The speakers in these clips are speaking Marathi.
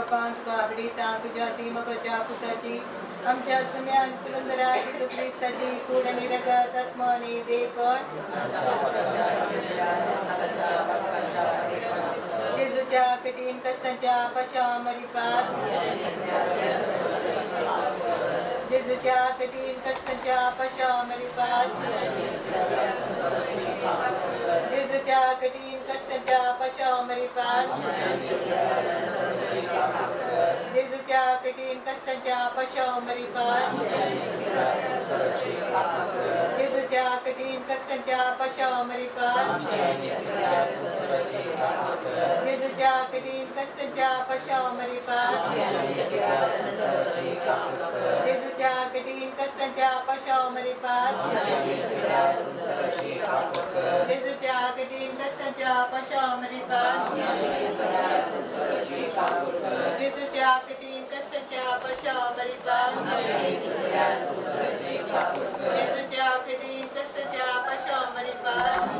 पापां तुका तुझ्या ती मगच्या पुताची आमच्या सुम्यान सुंदराची तू ख्रिस्ताची कूड निरगत आत्मानी देपण जेजूच्या कठीण कष्टांच्या पशामरिपात जेजूच्या कठीण कष्टांच्या पशामरिपात जेजूच्या कठीण कष्टांच्या पशामरिपात जेजूच्या कठीण कष्टांच्या पशामरिपात जेजूच्या कठीण कष्टांच्या पशामरिपात जेजूच्या कठीण कष्टांच्या पशामरिपात जेजूच्या कठीण कष्टांच्या पशामरिपात जेजूच्या कठीण कष्टांच्या पशामरिपात जेजूच्या कठीण कष्टांच्या पशामरिपात जेजूच्या कठीण कष्टांच्या पशामरिपात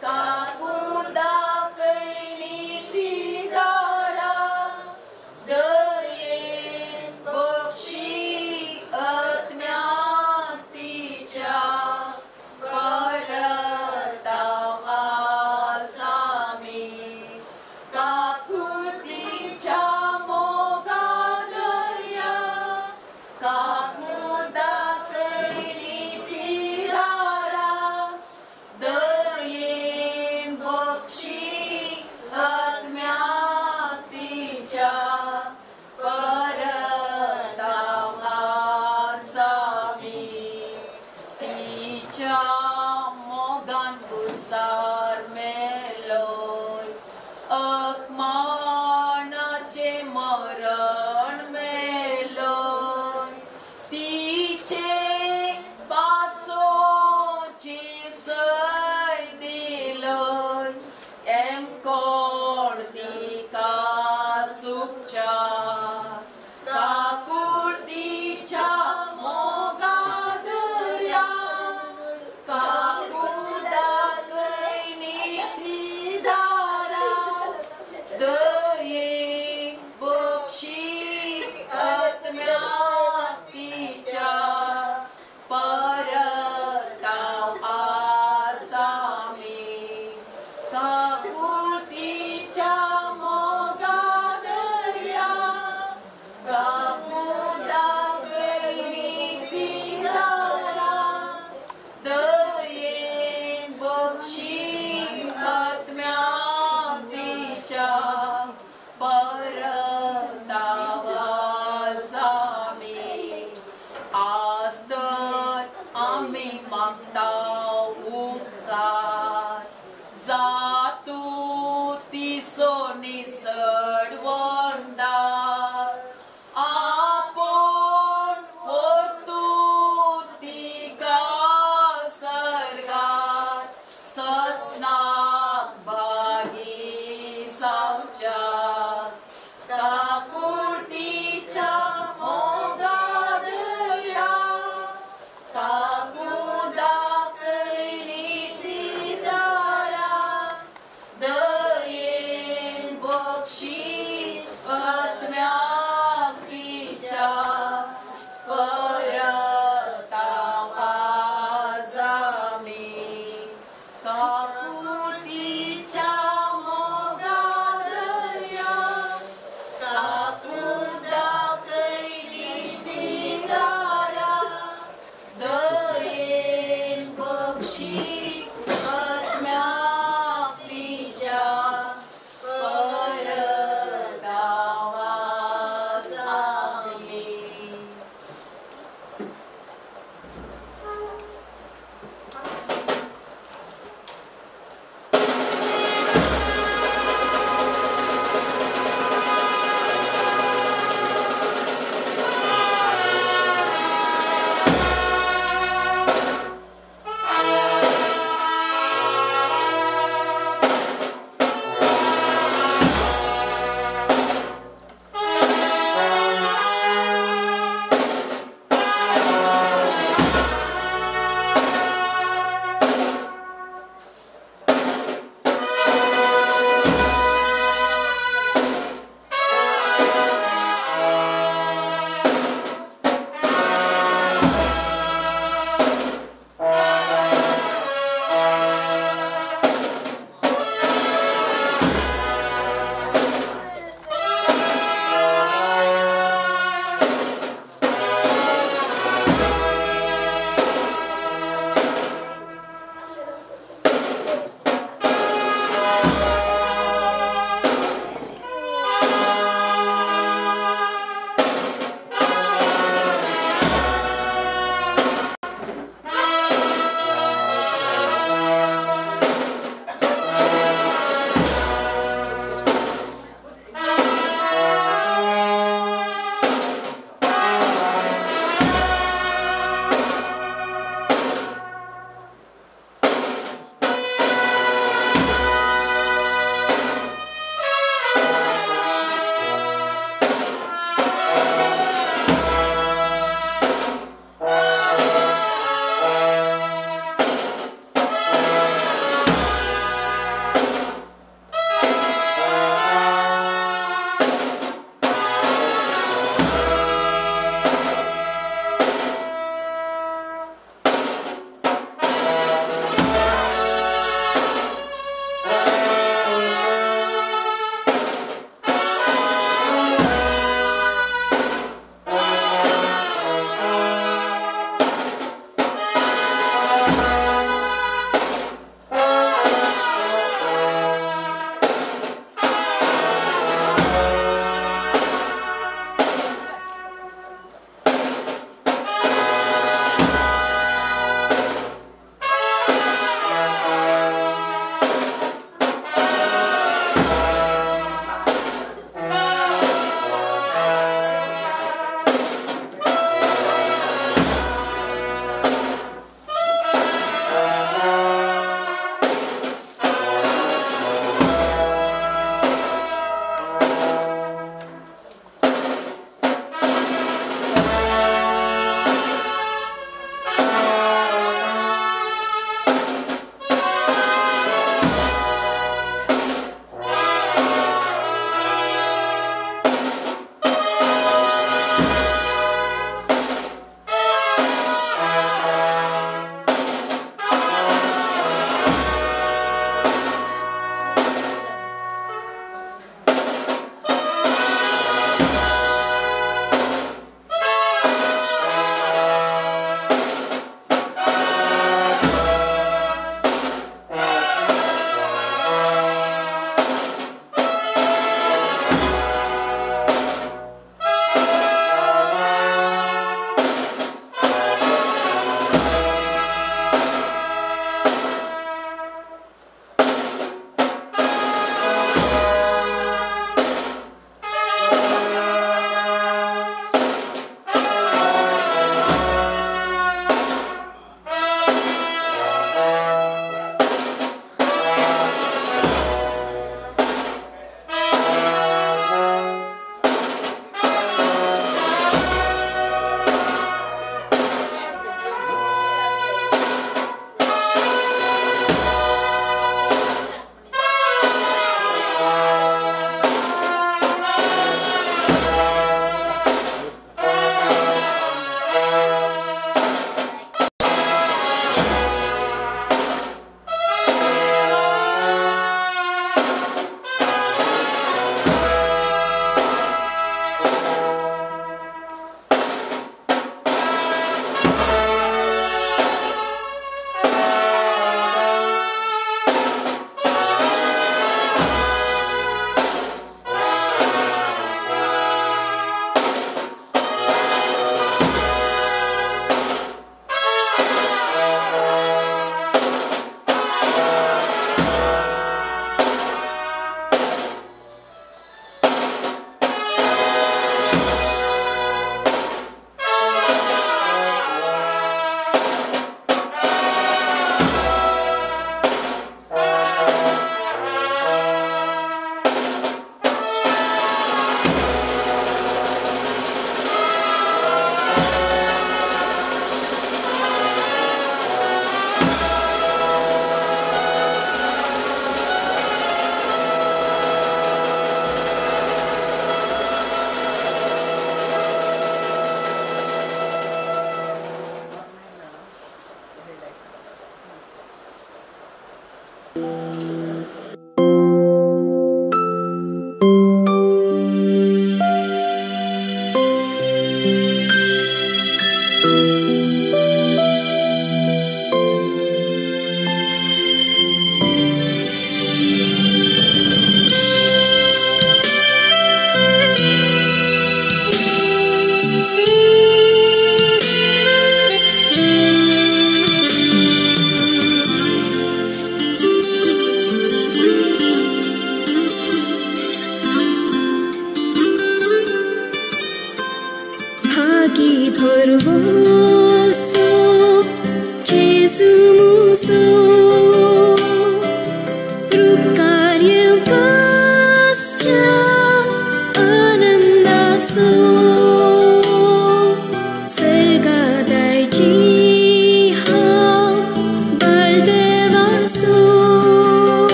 का besar meloy अपमानाचे मरण मेलोय तिचे पासोची सय दिलोय एम कोणती का सुपचार काकुळतीच्या मोगादया काकुदाकैनी दिदारा दये बक्षी आत्म्या तिच्या परताव आसामी काकुळतीच्या मोगादया काकुदाकैनी दिदारा दये बक्षी आत्म्या तिच्या परतावासामी आज तर आम्ही मागता उपकार जातू ती सोनी सडवंडार आपण परतून तिका सर्गात ससनाक भागी सावच्या काकुळतीच्या मोगादया काकुदाकैनी दिदारा दयेन बक्षी आत्म्या तिच्या परतावासामी काकुळतीच्या मोगादया काकुदाकैनी दिदारा दयेन बक्षी आत्म्या तिच्या परतावासामी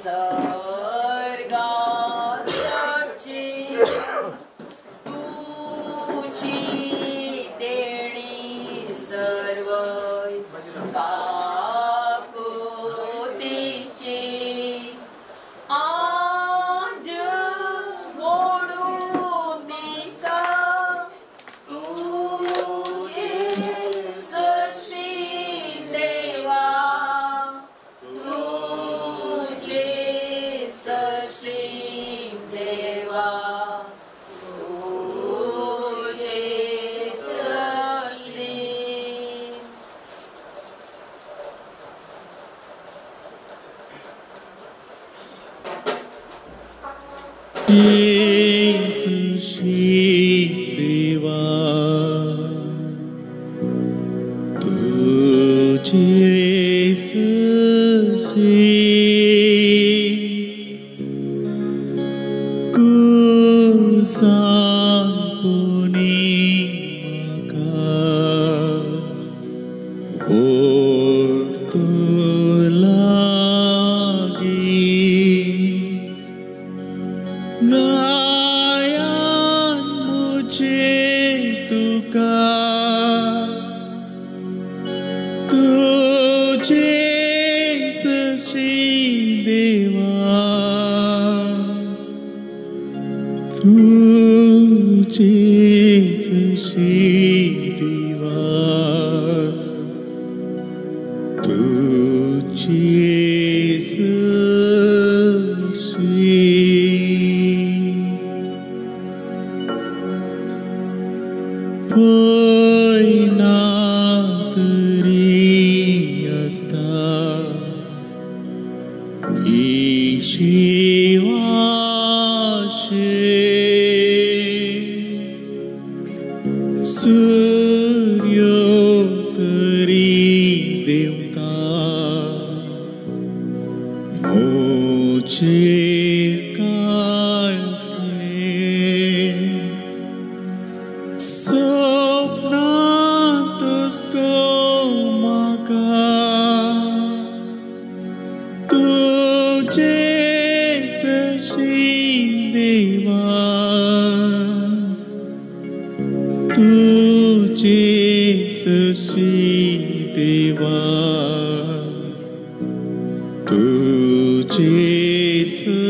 सर्गासची तुझी देणी सर्व काकुतीची आज मोडून निका तुझे सशी देवा तुझे सशी देवा तुझे सशी देवा तुझे सशी कुसापुनी माका ओढतो लागी गायान मुझे तुका तुझे सशी देवा तुझे सशी देवा तुझे सशी पयना तरी असता शिवाशे सूर्य तरी देवता मोचेर काळखे स्वप्नांतस्को म्हाका तुझे सशी देवा तुझे सशी देवा तुझे सशी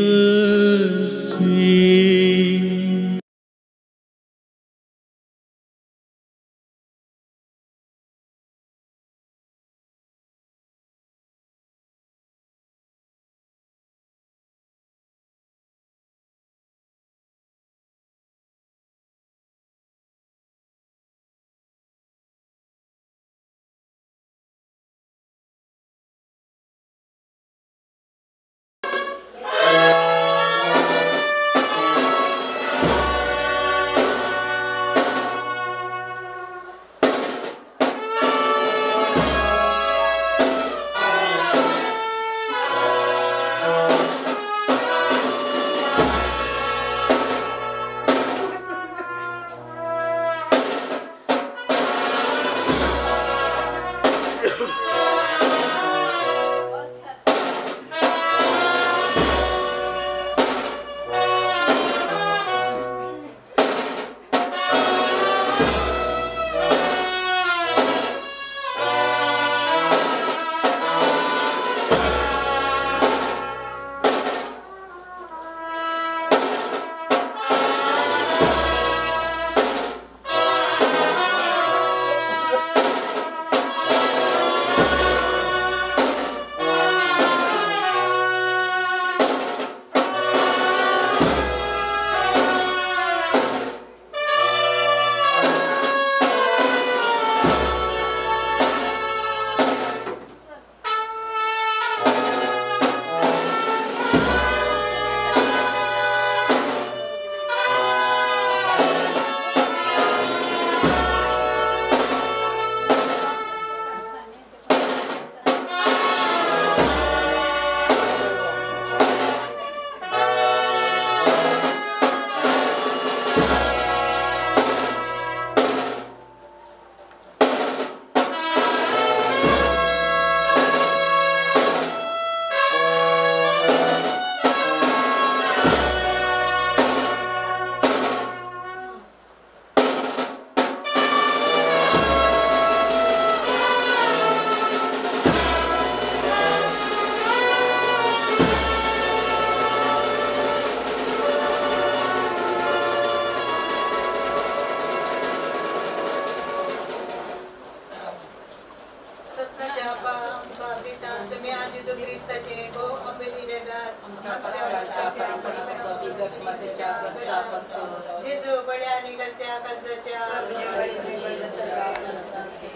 आमच्या पत्राच्या परंपरेपासून बिगर्समध्येच्या गरजापासून जेजू बड्या आणि करत्या कर्जाच्या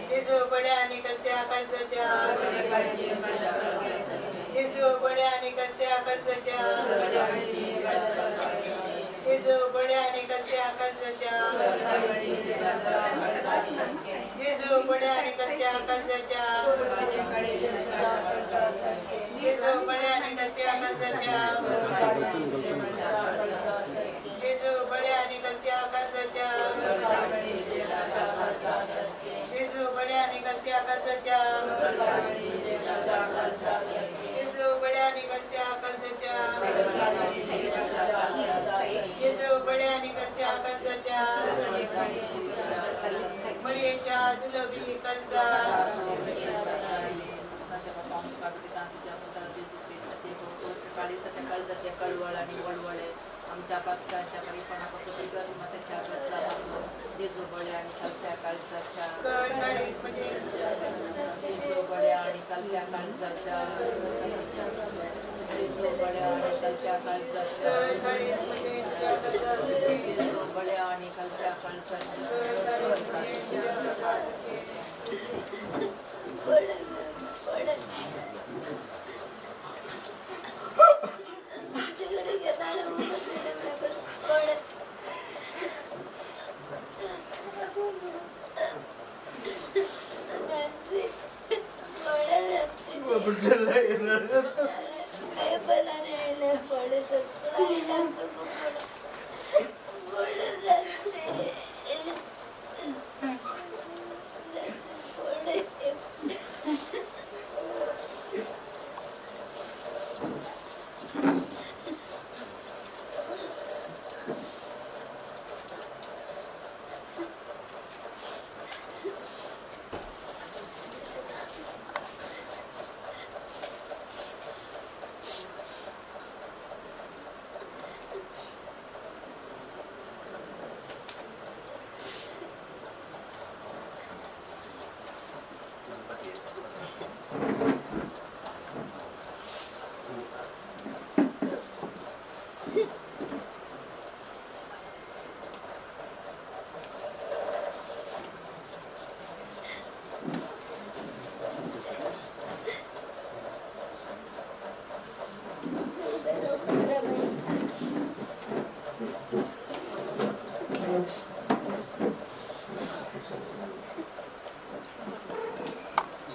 जेजू बड्या आणि करत्या कर्जाच्या जेजू बड्या आणि करत्या कर्जाच्या जेजू बड्या आणि करत्या कर्जाच्या जेजू बड्या आणि करत्या कर्जाच्या जेजू बड्या आणि करत्या कर्जाच्या जेजू बड्या आणि करत्या कर्जाच्या जेजू बड्या आणि करत्या कर्जाच्या जेजू बड्या आणि करत्या कर्जाच्या जेजू बड्या आणि करत्या कर्जाच्या मरियेच्या दुलभी कर्जा कर्जाचे कळवळ आणि वळवळे आमच्या पातकाच्या परिपणापासून बिगर्समध्येच्या गरजापासून जेजू बळ्या आणि कलत्या काळजाच्या जेजू बळ्या आणि कलत्या काळजाच्या जेजू बळ्या आणि कलत्या काळजाच्या जेजू बळ्या आणि कलत्या काळजाच्या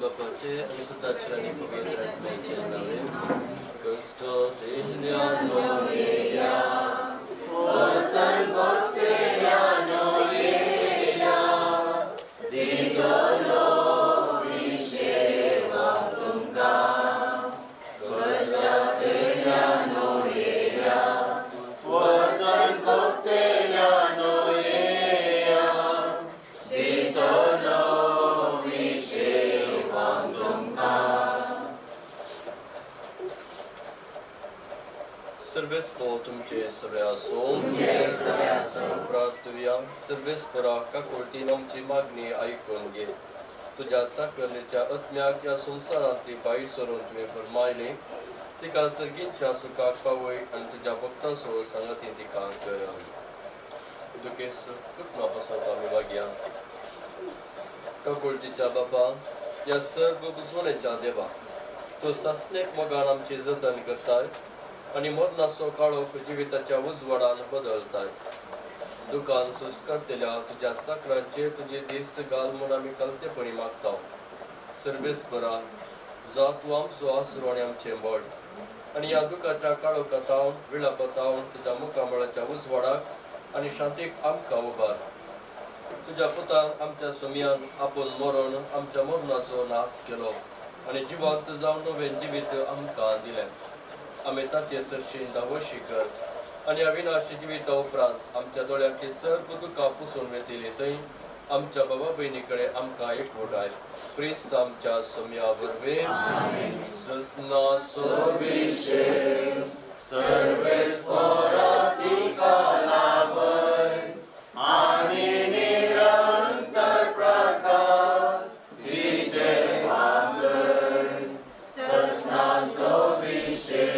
Bapace ani Putrace ani Pământului nawe Căstote noia Osan botteia noia Didolo Visheva Tunga Căstote noia Osan botteia noia Didolo Servesc po तुमचे सगळे असो प्रार्थूया सर्वेस्परा का कोर्टीन आमची मागणी ऐकून घे तुझ्या साकरणेच्या आत्म्याक या संसारांतली बाई सरून तुवें फरमायले तिका सर्गींच्या सुखाक पावय आनी तुझ्या भक्तांसोबत सांगती तिका कर दुखेस कुटुंबापासून आमी मागया काकोळतीच्या बाबा या सर्व बुजवणेच्या देवा तू सासणेक मोगान आमची जतन करताय आणि मरणाचो काळोख जिविताच्या उजवाडान बदलताय दुकान सुस करतल्या तुझ्या साकरांचेर तुझे दिस्त घाल म्हूण आमी कलतेपणी मागता सर्वेस्परा जा तूं आमचो आसरो आनी आमचें बळ आनी ह्या दुखाच्या काळोखांतावन विळापतावन तुज्या मुखामळाच्या उजवाडाक आनी शांतीक आमकां उबार तुझ्या पुतान आमच्या सुमयान आपूण मरण आमच्या मरणाचो नाश केलो आनी जिवंत जावन नवें जिवीत आमकां दिलें आमी ताचे सरशीन दावोशी कर आनी अविनाशी जिविता उपरांत आमच्या दोळ्यांतली सर्व दुखां पुसून वेतिली थंय आमच्या बाबा भयणी कडेन आमकां एकवटाय क्रिस्त आमच्या सुमया वरवीं सस्ना सोविशे सर्वेस्परा तिका लाभय आनी निरंतर प्रकाश तिचे वांगड सस्ना सोविशे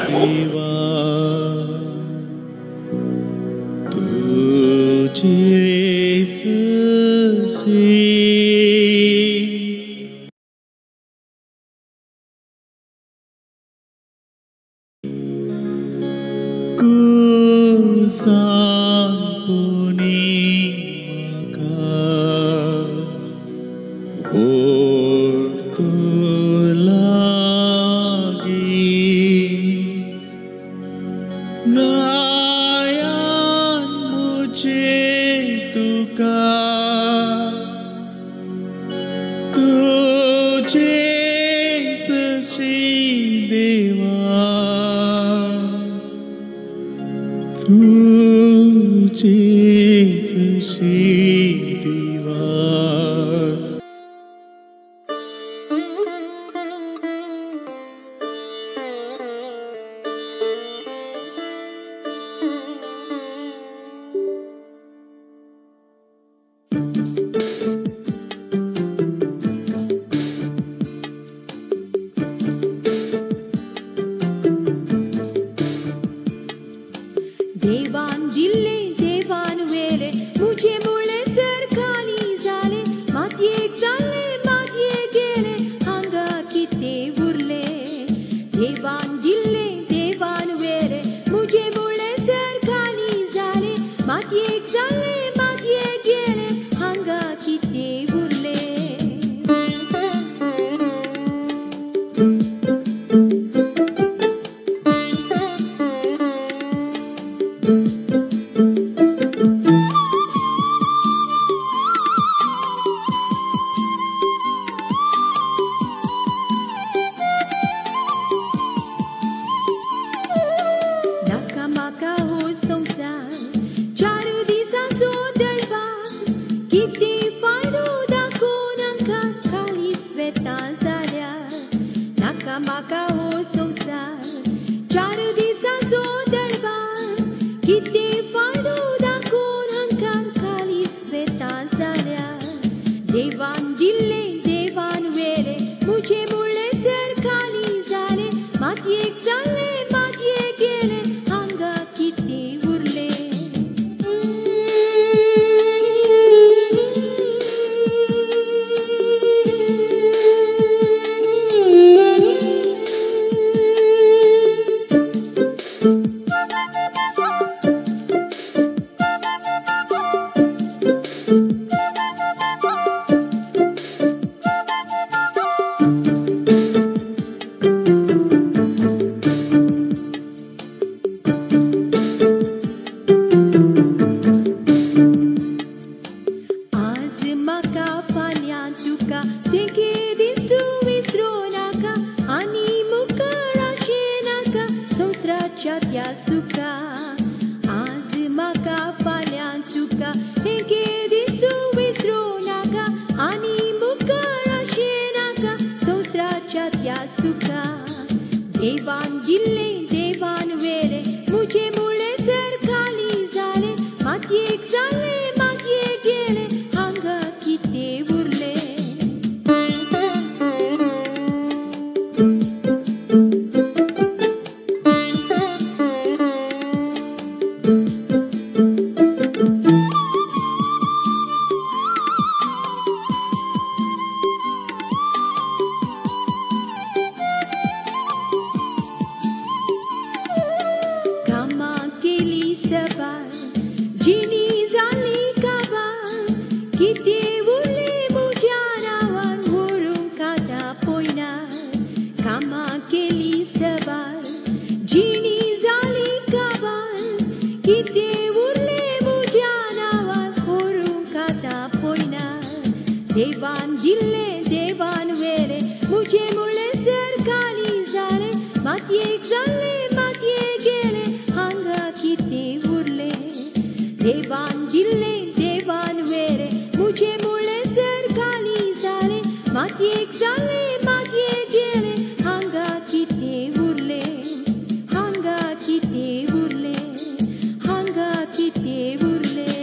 देवा तुझे सजे ku sampuni maka waktu lagi gayan Jesus divine. देवान दिले देवान वेले मुझे मुळे सर खाली झाले मातीयेक चालले मातीयेक गेले हांगा किते उरले देवान दिले देवान वेले मुझे मुळे सर खाली झाले मातीयेक चालले मातीयेक गेले हांगा किते उरले Nakamaka ho संसार चार दिसांचो दळबार किती फायदो दाखोवन आमकां खाली स्वेता जाल्यार नाकामाका हो संसार चार दिसांचो दळबार किती फायदो दाखोवन आमकां खाली स्वेता जाल्यार देवान दिले देवान वेले मुझे मुळे सर खाली झाले मातयेक जाले मातयेक गेले हांगा किती उरले आज म्हाका फाल्यां तुका तेंके दिसू विसरो नाका आनी मुखार आशे नाका संवसाराच्या त्या सुखा आज म्हाका फाल्यां तुका तेंके दिसू विसरो नाका आनी मुखार आशे नाका संवसाराच्या त्या सुखा देवान दिले देवान वेले मुझे मुळे सर खाली झाले मातयेक जाले मातयेक गेले हांगा किते उरले कामा केली सवार जिनी जाली काबार किते उरले मुझ्या नावार व्हरून खाता पयनार कामा केली सवार जिनी जाली काबार किते उरले मुझ्या नावार व्हरून खाता पयनार देवान दिले देवान वेले मुझे मुळे सर खाली झाले मातयेक जाले मातयेक गेले हांगा किते उरले देवान दिले देवान वेले मुझे मुळे सर खाली झाले मातयेक जाले मातयेक गेले हांगा किते उरले हांगा किते उरले हांगा किते उरले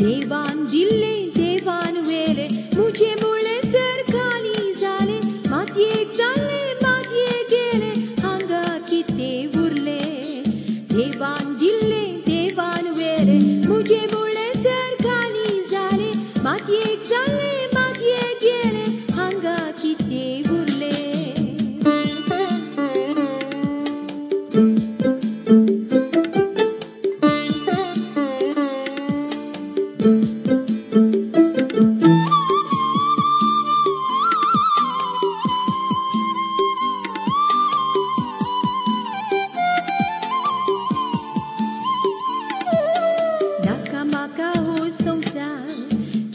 देवान दिले देवान वेले मुझे मुळे सर खाली झाले मातयेक जाले मातयेक गेले हांगा किते उरले देवान दिले देवान वेले मुझे मुळे सर खाली झाले मातयेक जाले मातयेक गेले हांगा किते उरले नाका माका हो संसार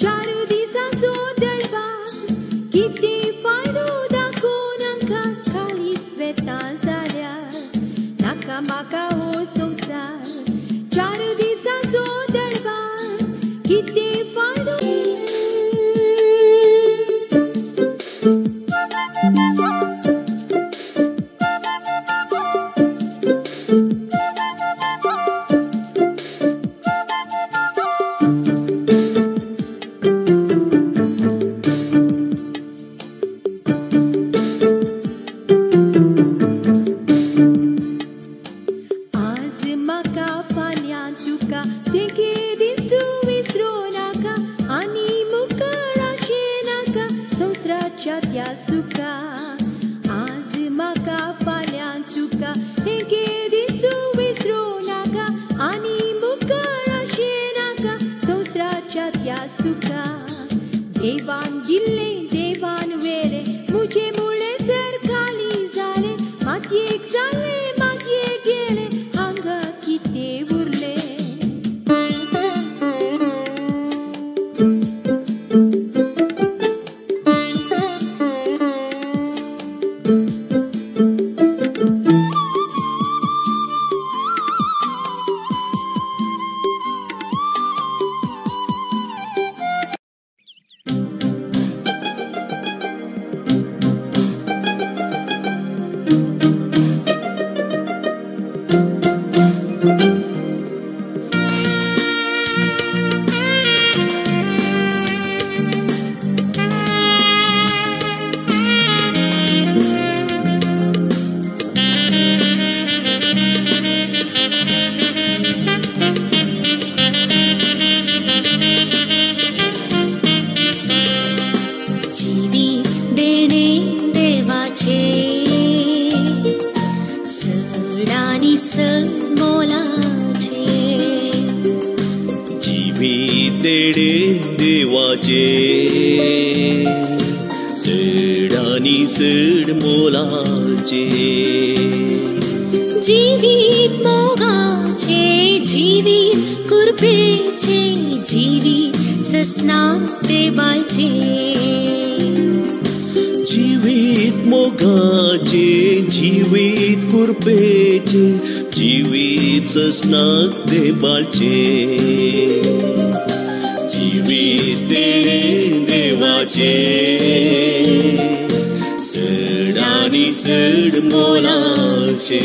चार दिसांचो दळबार किती फायदो दाखोवन आमका खालीच वेता जाल्यार नाका माका हो संसार चार दिसांचो दळबार किती फायदो आज म्हाका फाल्यां तुका तेगे दिसू विसरो नाका आनी मुखार आशे नाका संवसाराच्या त्या सुखा आज म्हाका फाल्यां तुका तेगे दिसू विसरो नाका आनी मुखार आशे नाका संवसाराच्या त्या सुखा देवान दिले देवान वेले मुझे मुळे सर खाली झाले मातयेक जाले मातयेक गेले हांगा किते उरले देवाचे सड आणि सड मोलाचे जीवित मोगाचे जीवित कुरपेचे जीवित ससना देवाचे जीवित मोगाचे जीवित कुरपेचे जीवित ससनाक देवाचे जीवित देवाचे सड आणि सड मोलाचे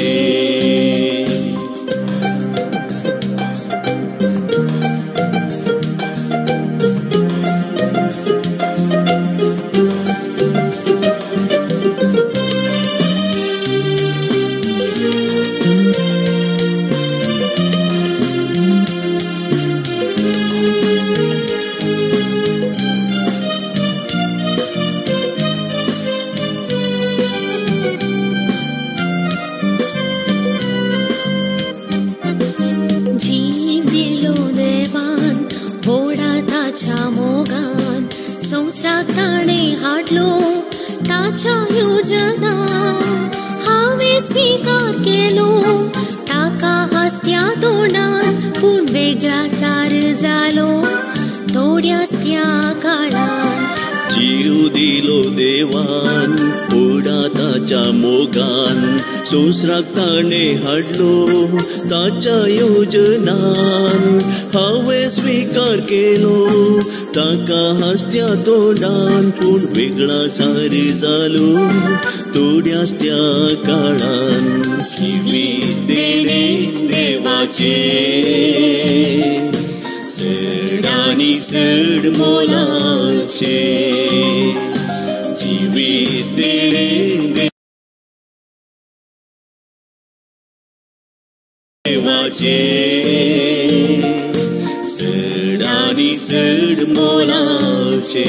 संसाराक ताणे हाडलो ताच्या योजना हांवें स्वीकार केलो ताका हसत्या तोंडान पूण वेगळा सार जालो थोड्याच त्या काळान जीव दिलो देवान उडा ताच्या मोगान संवसाराक ताणे हाडलो ताच्या योजनान हांवें स्वीकार केलो ताका हास्त्या तोंडान पूण वेगळा सारी जालो थोड्याच त्या काळान जिवीत देणे देवाचे चड आनी चड मोलाचे जिवीत देणे देवाचे चड आनी चड मोलाचे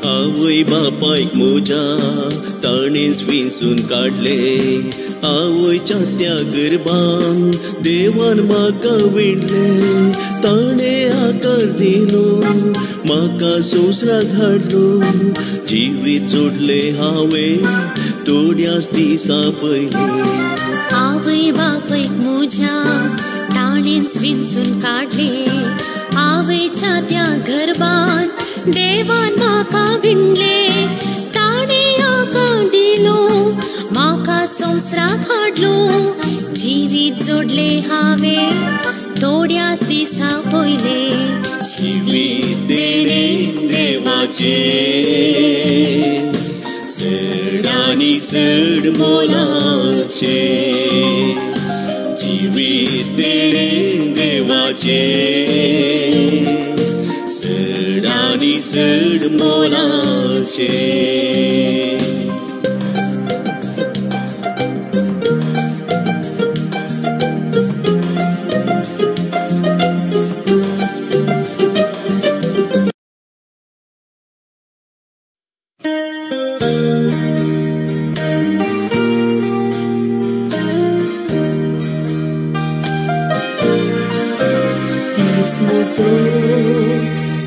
आवय बापायक म्हज्या ताणें विंचून काडले आवयच्या त्या गर्भान देवान म्हाका विणले ताणें आकार दिलो म्हाका संवसाराक हाडलो जिवीत जोडले हांवें थोड्याच दिसा पयलीं आवय बापयक म्हज्या ताणें विंचून काडले आवयच्या त्या गर्भान देवान म्हाका विणले ताणें आकार दिलो म्हाका संवसाराक हाडलो जिवीत जोडले हांवें थोड्याच दिसा पयले जिवीत देणे देवाचे चड आनी चड मोलाचे जिवीत देणे देवाचे चड आनी चड मोलाचे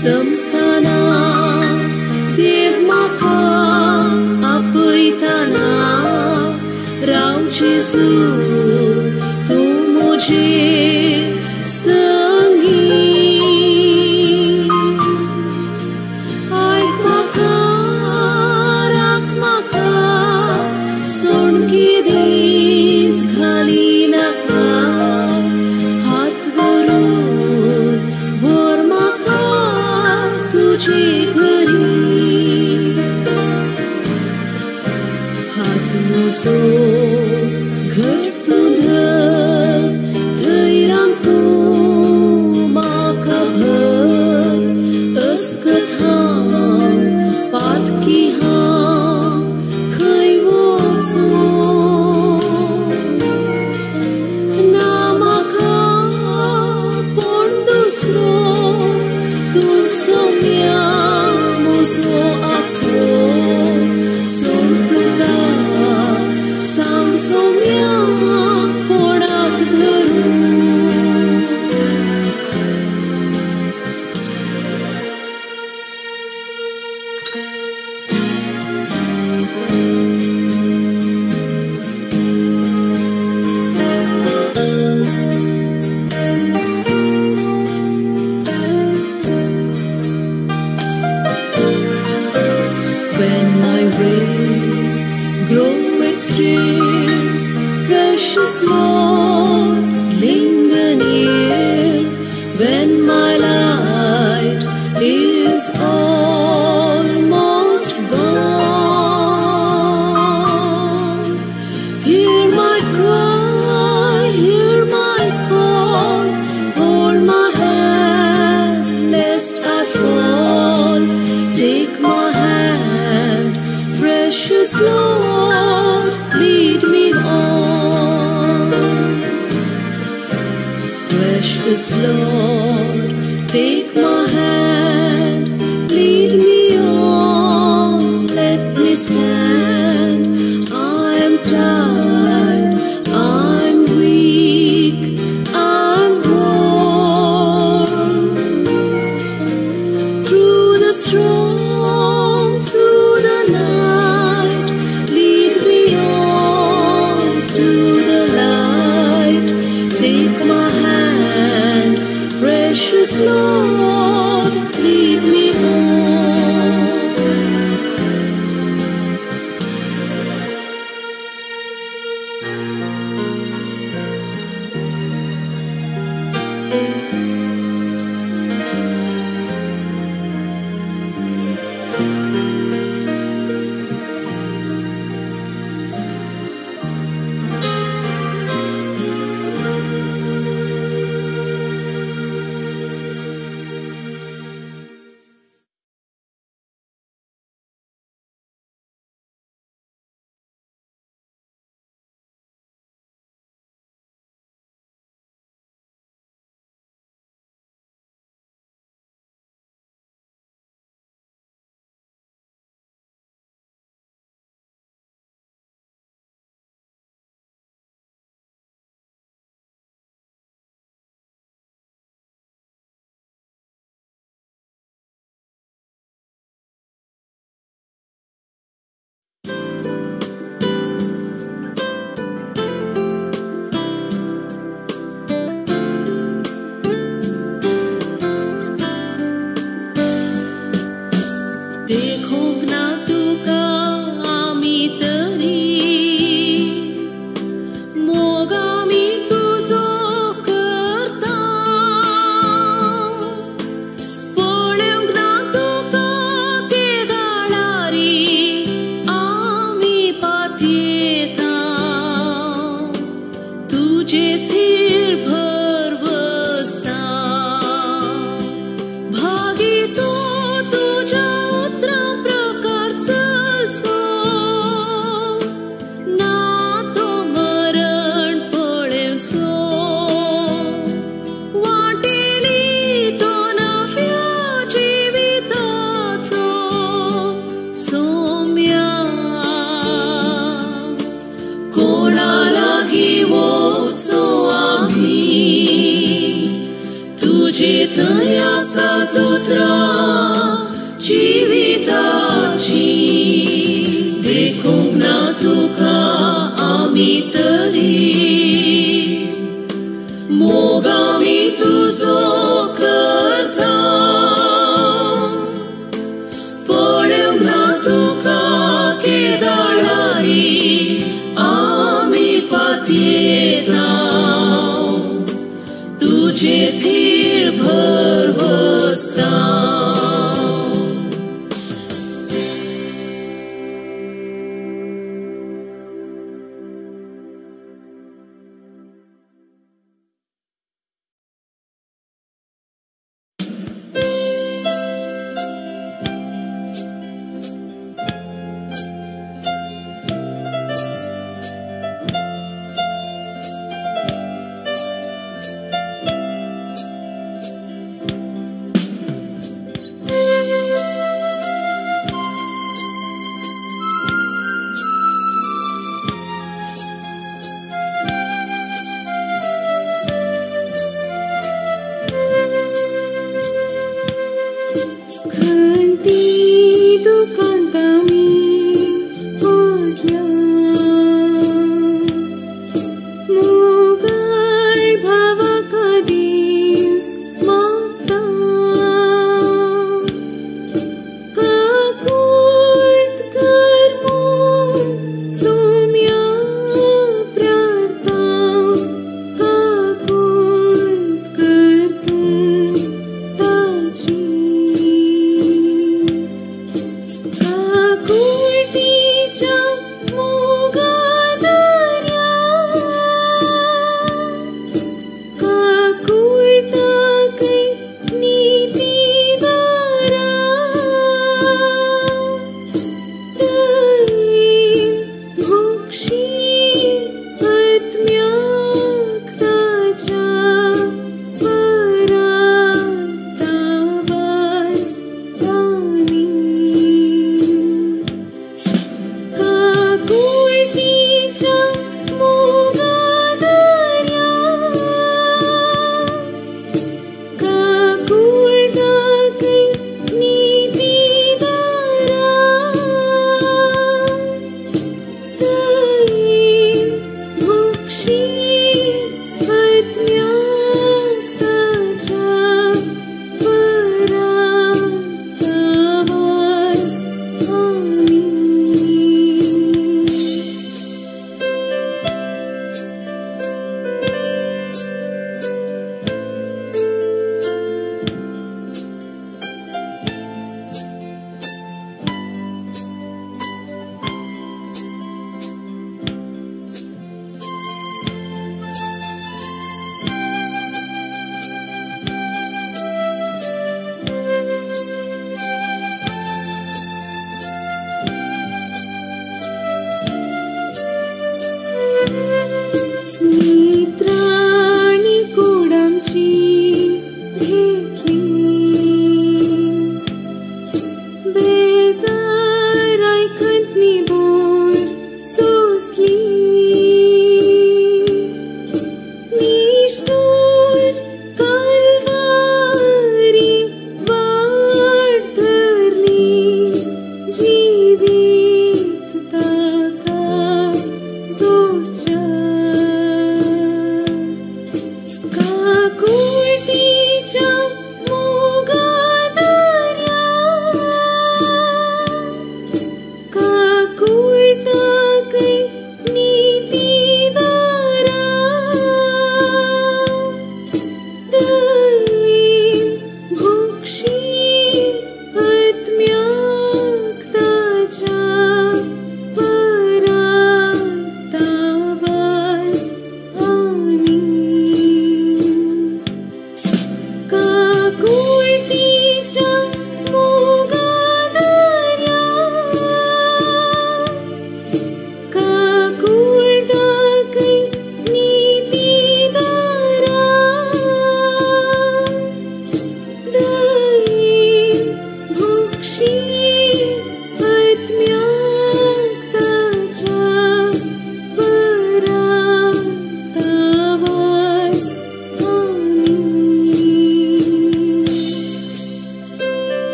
संपताना देव म्हाका आपयताना राव जेजू तूं म्हजें संगी आयक म्हाका राख म्हाका सोड केदींच घाली नाका हात धरून भर म्हाका तुजे घरी हात म्हजो घर तूं धर थंय राव तूं म्हाका भर अस्कत हांव पातकी हांव खंय वचूं ना म्हाका कोण दुसरो तूं सोम्या म्हजो आसरो सोड तुका सांग सोम्या कोणाक धरूं When my way groweth drear, precious Lord, linger near. When my light is almost gone, hear my cry, hear my call, hold my hand lest I fall. Take my hand, precious Lord, lead me on. Precious Lord, take my hand, lead me on. Let me stand precious Lord, lead me home.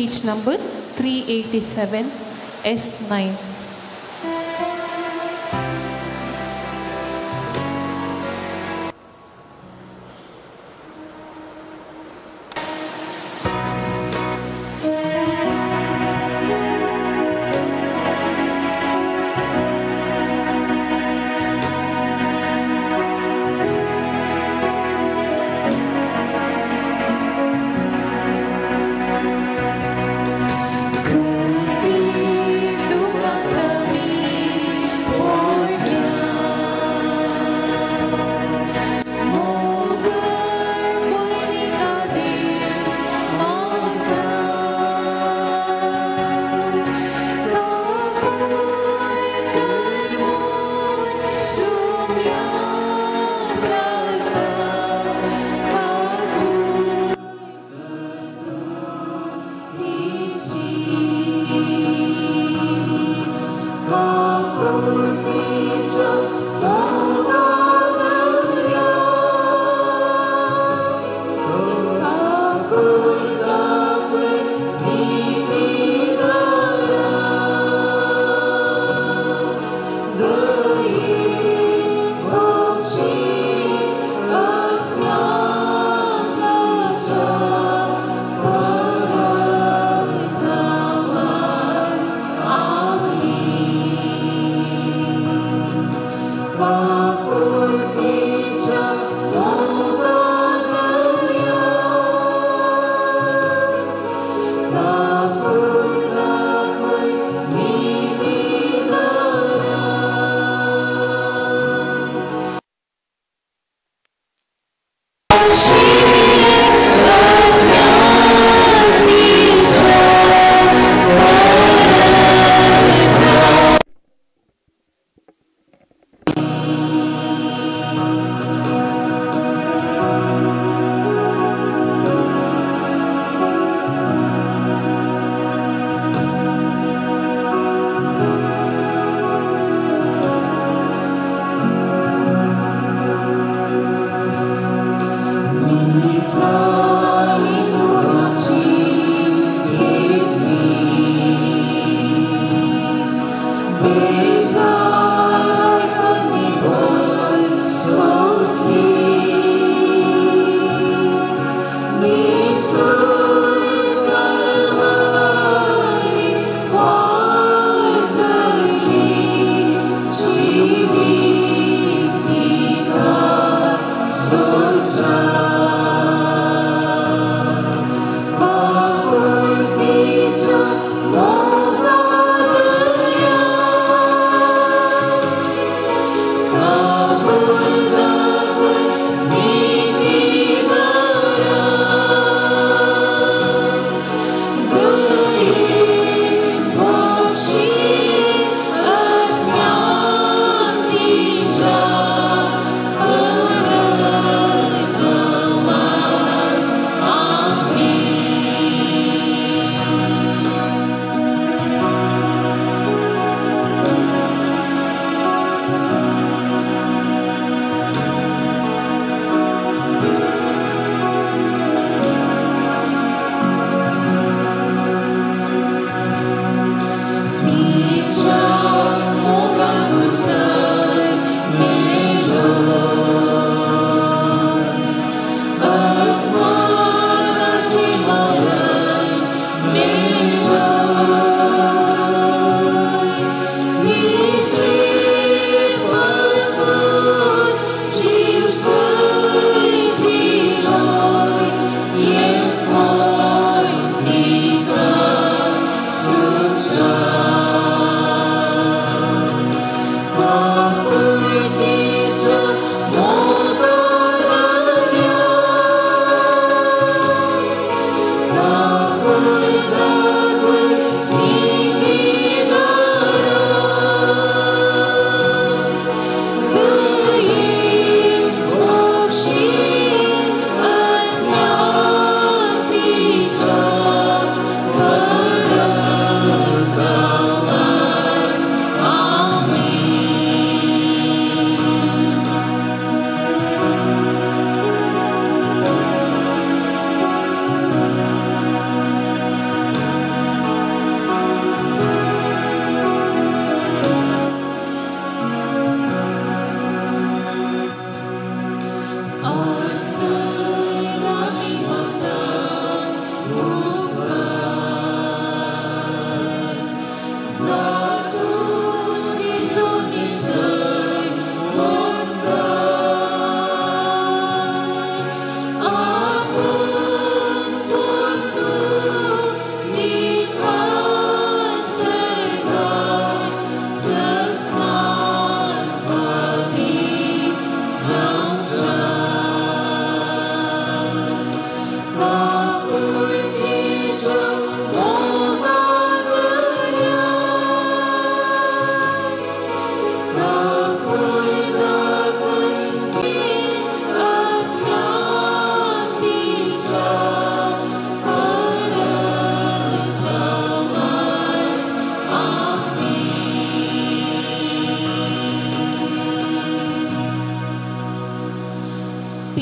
page number 387, S9. Tuhan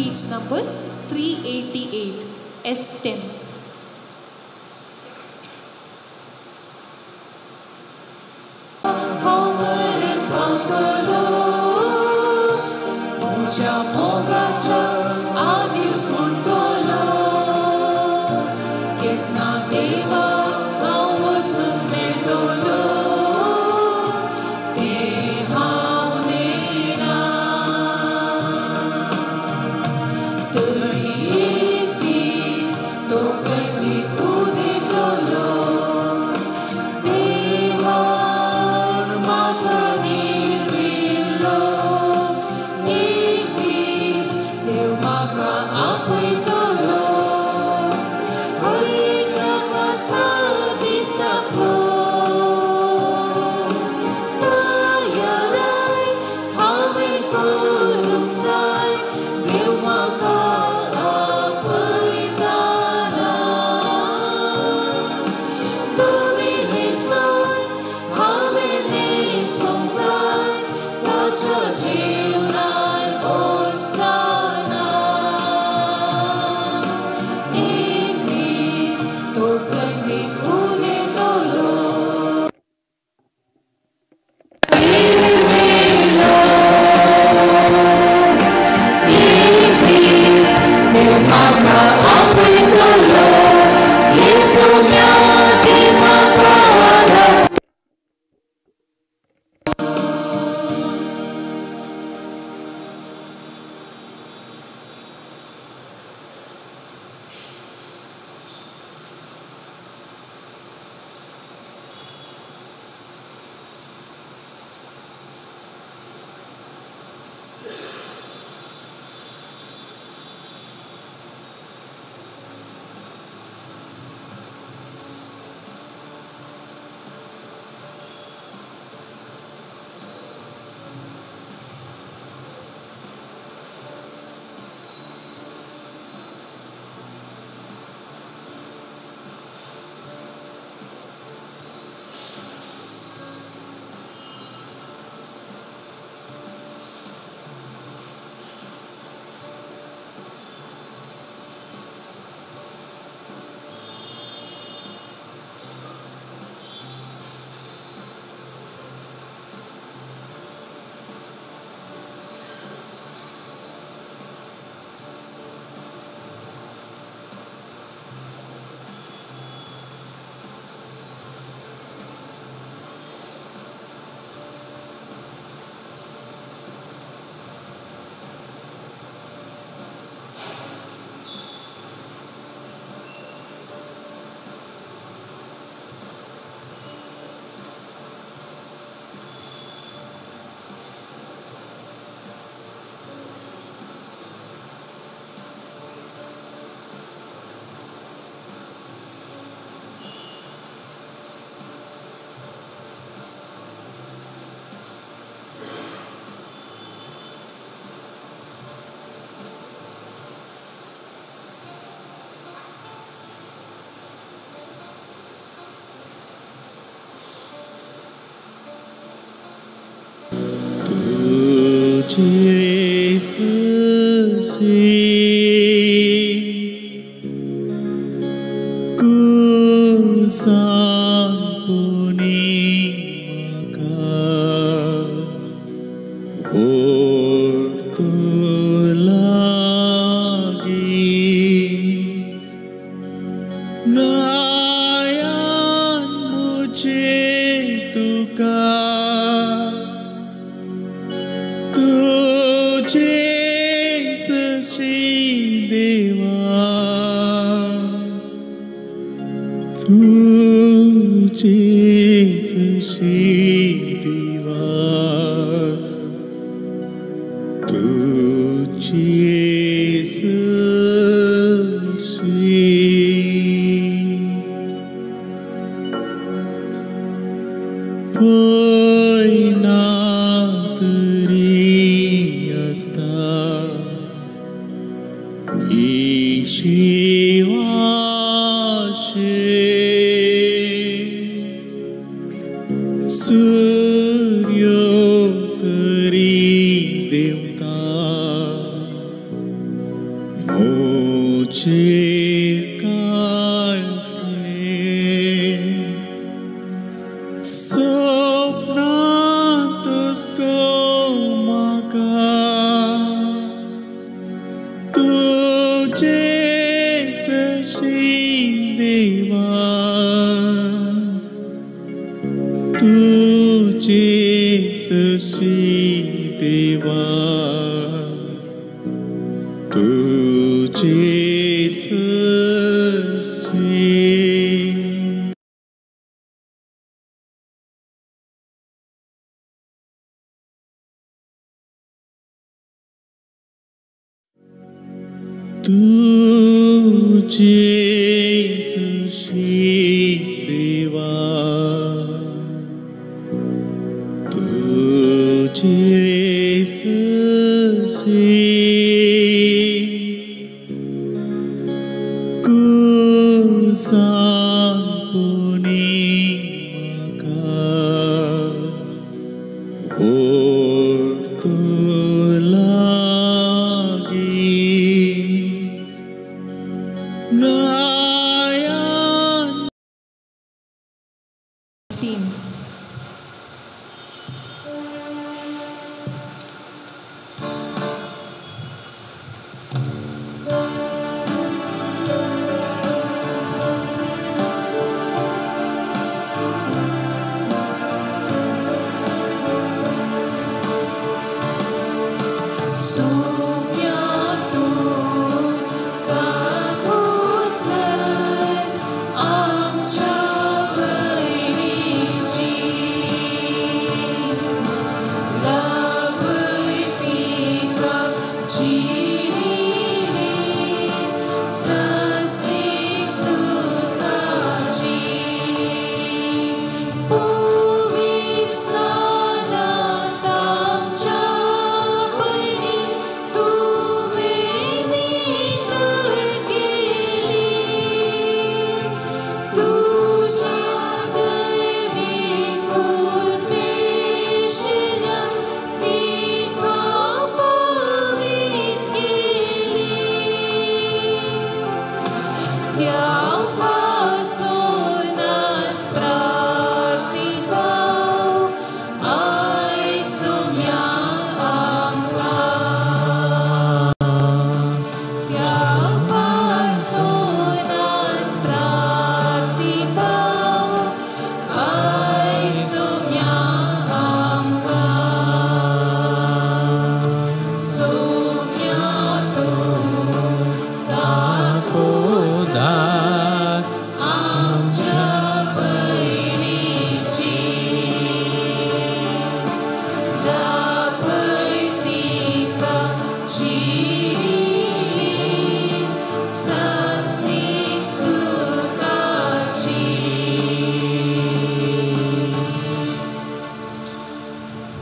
speech number 388, S10. मोचेर काळखे सपनांतच म्हाका तुजे सशीं देवा तुजे सशीं देवा तुझे सशीं तुझे सशीं देवा तुझे सशीं सांगपुनी म्हाका ओळखू लागी गायन 3.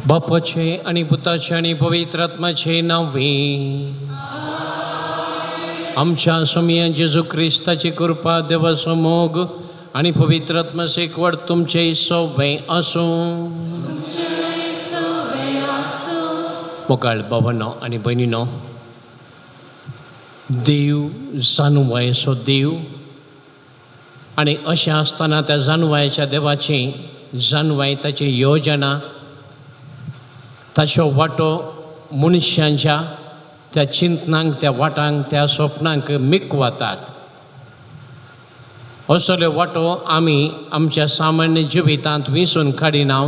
बापाचे आणि पुताचे आणि पवित्र आत्म्याचे नावे आमच्या स्वामी जेजू ख्रिस्ताची कृपा देवाचो मोग आणि पवित्र आत्म्याचे एकवट तुमचे सगळे असो. मोकाळ भावांनो आणि भयणींनो, देव जाणवायचो देव आणि अशें आसतना त्या जाणवायच्या देवाची जाणवाय ताची योजना ताचो वाटो मनशांच्या त्या चिंतनांक त्या वाटांक त्या स्वप्नांक मिकवतात. असलो वाटो आमी आमच्या सामान्य जिवितांत विसरून काडिना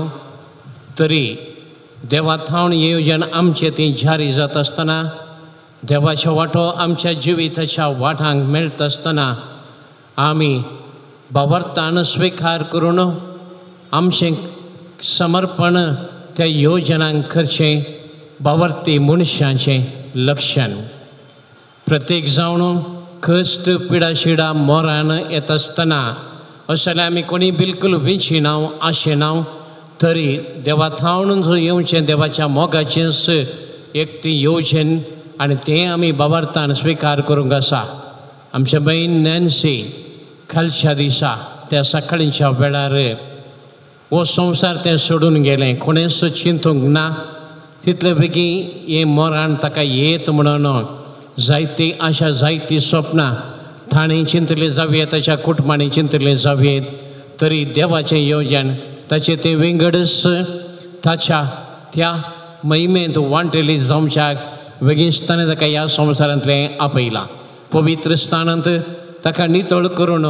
तरी देवा थावन येवजन आमचे ती जारी जात आसतना देवाचो वाटो आमच्या जिविताच्या वाटांक मेळटा आसतना आमी भावार्थान स्विकार करून आमचें समर्पण त्या योजनांक करचें भावार्थी मनशांचें लक्षण. प्रत्येक जावन कश्ट पिडाशिडा मोरान येता आसतना असले आमी कोणी बिलकुल विचिना आशेना तरी देवा थावन जो येवचें देवाच्या मोगाचेंच एक ती येवचें आनी तें आमी भावार्थान स्विकार करूंक आसा. आमचे बहीण नॅन्सी खालच्या दिसा त्या सकाळींच्या वेळार हो संवसार तें सोडून गेलें. कोणेंच चिंतूंक ना तितले बेगी हें मरण ताका येत म्हणून जायती आशा जायती स्वप्नां ताणें चिंतले जावये ताच्या कुटुंबांनी चिंतले जावयेत तरी देवाचें येवजण ताचे ते वेंगडच ताच्या त्या महिमेंत वांटेली जावच्याक वेगीसताना ताका ह्या संवसारांतलें आपयलां. पवित्र स्थानांत ताका नितळ करून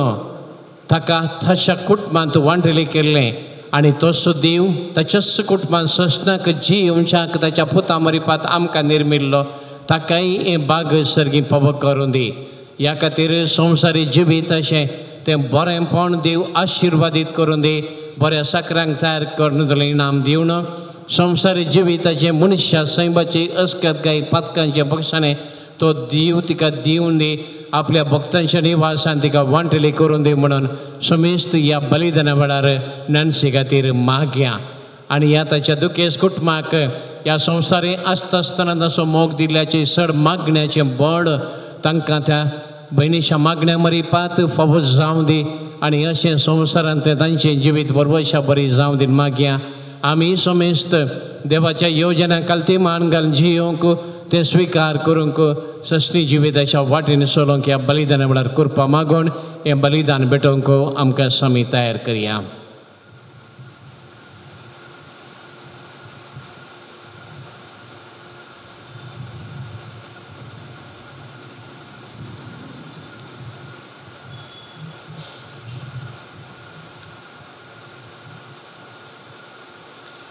ताका ताच्या कुटुंबांत वांटेली केल्लें आनी तसो देव ताच्याच कुटुंबांत ससनाक जिवच्याक ताच्या पुता मरिपात आमकां निर्मिल्लो ताकाय हें बाग सर्गी पब करून दी. ह्या खातीर संवसारी जिवीत अशें तें बरेंपण देव आशिर्वादीत करून दी. बऱ्या साकरांक तयार करून दिलें इनाम दिवन संवसारी जिविताचे मनशा सैबाची अस्कतकाय पातकांचे बक्षाने तो देव तिका दिवन दी. आपल्या भक्तांच्या निवासान तिका वांटली करून दी म्हणून समेस्त ह्या बलिदाना वेळार ननसे खातीर मागया. आनी ह्या ताच्या दुखेस कुटुंबाक ह्या संवसारी आसता आसतना तसो मोग दिल्ल्याची चड मागण्याचें बळ तांकां त्या भयणीच्या मागण्या मरिपात फावो जावं दी. आनी अशें संवसारांतलें तांचें जिवीत बरवशा बरी जावं दी मागया. आमी समेस्त देवाच्या येवजणा कालती मान घालून जियोंक ते स्विकार करूंक सस्ती जिविताच्या वाटेन चलोवंक ह्या बलिदाना वेळार करपा मागून हें बलिदान भेटोवंक आमकां आमी तयार करया.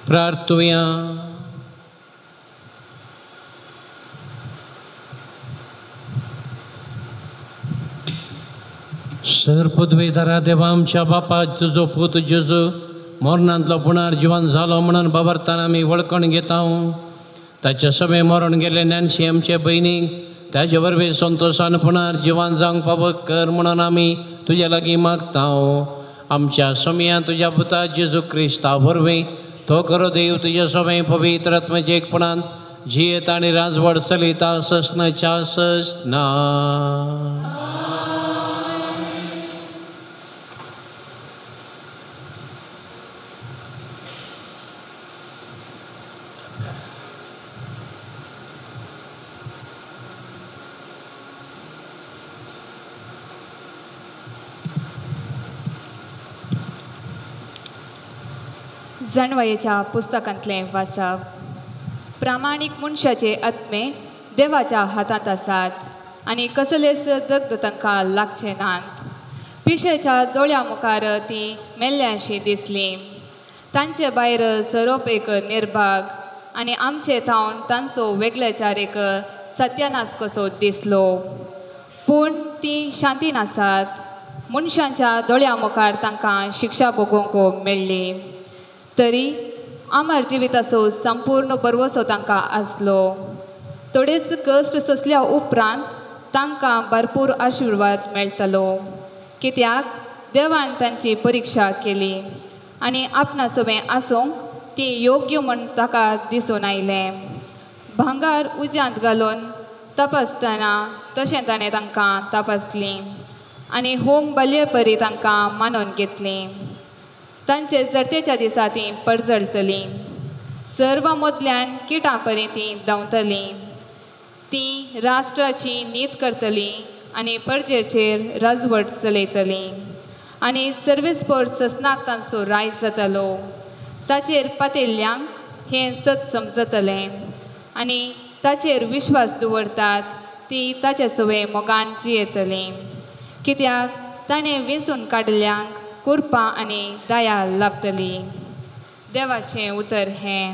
प्रार्थुया. सर्पद्वेदारा देवा आमच्या बापा तुजो पूत जेजू मरणांतलो पुनर्जीवन जालो म्हणून बाबरताना आमी वळखून घेता. ताचे सगळे मरण गेले ज्ञानशी आमचे भयणीक ताचे वरवीं संतोशान पुनर्जीवन जावंक पावक कर म्हणून आमी तुज्या लागीं मागता. आमच्या समया तुज्या पुता जेजू क्रिस्ता वरवीं तो करो देव तुझे सगळे पवित्र आत्म्याचे एकपणान जियेत आनी राजवड चलयता ससनाच्या ससना. जाणवायेच्या पुस्तकांतलें वाचप. प्रामाणीक मनशाचे आत्मे देवाच्या हातांत आसात आनी कसलेच दग्ध तांकां लागचे नात. पिशेच्या दोळ्या मुखार ती मेल्ल्यांशी दिसली. तांचे भायर सरोप एक निर्भाग आनी आमचे थावन तांचो वेगळेचार एक सत्यानास कसो दिसलो. पूण ती शांतीन आसात. मनशांच्या दोळ्या मुखार तांकां शिक्षा भोगूंक मेळ्ळी. तरी आमर जिविताचो संपूर्ण बरवसो तांकां आसलो. थोडेच कश्ट सोंसल्या उपरांत तांकां भरपूर आशिर्वाद मेळटलो. कित्याक देवान तांची परिक्षा केली आनी आपणा सोबे आसूंक ती योग्य म्हण ताका दिसून आयलें. भांगार उज्यांत घालून तपासतना तशें ताणें तांकां तपासली आनी होम बल्य परी तांकां मानून घेतली. तांचे जरतेच्या दिसा ती पडजळटली. सर्व मदल्यान किटां परी ती धांवतली. ती राष्ट्राची नीत करतली आनी परजेचेर राजवट चलयतली आनी सर्वेस्पर ससनाक तांचो रायज जातलो. ताचेर पातयल्ल्यांक हें सत समजतलें आनी ताचेर विश्वास दवरतात ती ताचे सोबे मोगान जियेतलीं. कित्याक ताणें वेंचून काडिल्ल्यांक कृपा आनी दया लाभतली. देवाचें उतर हें.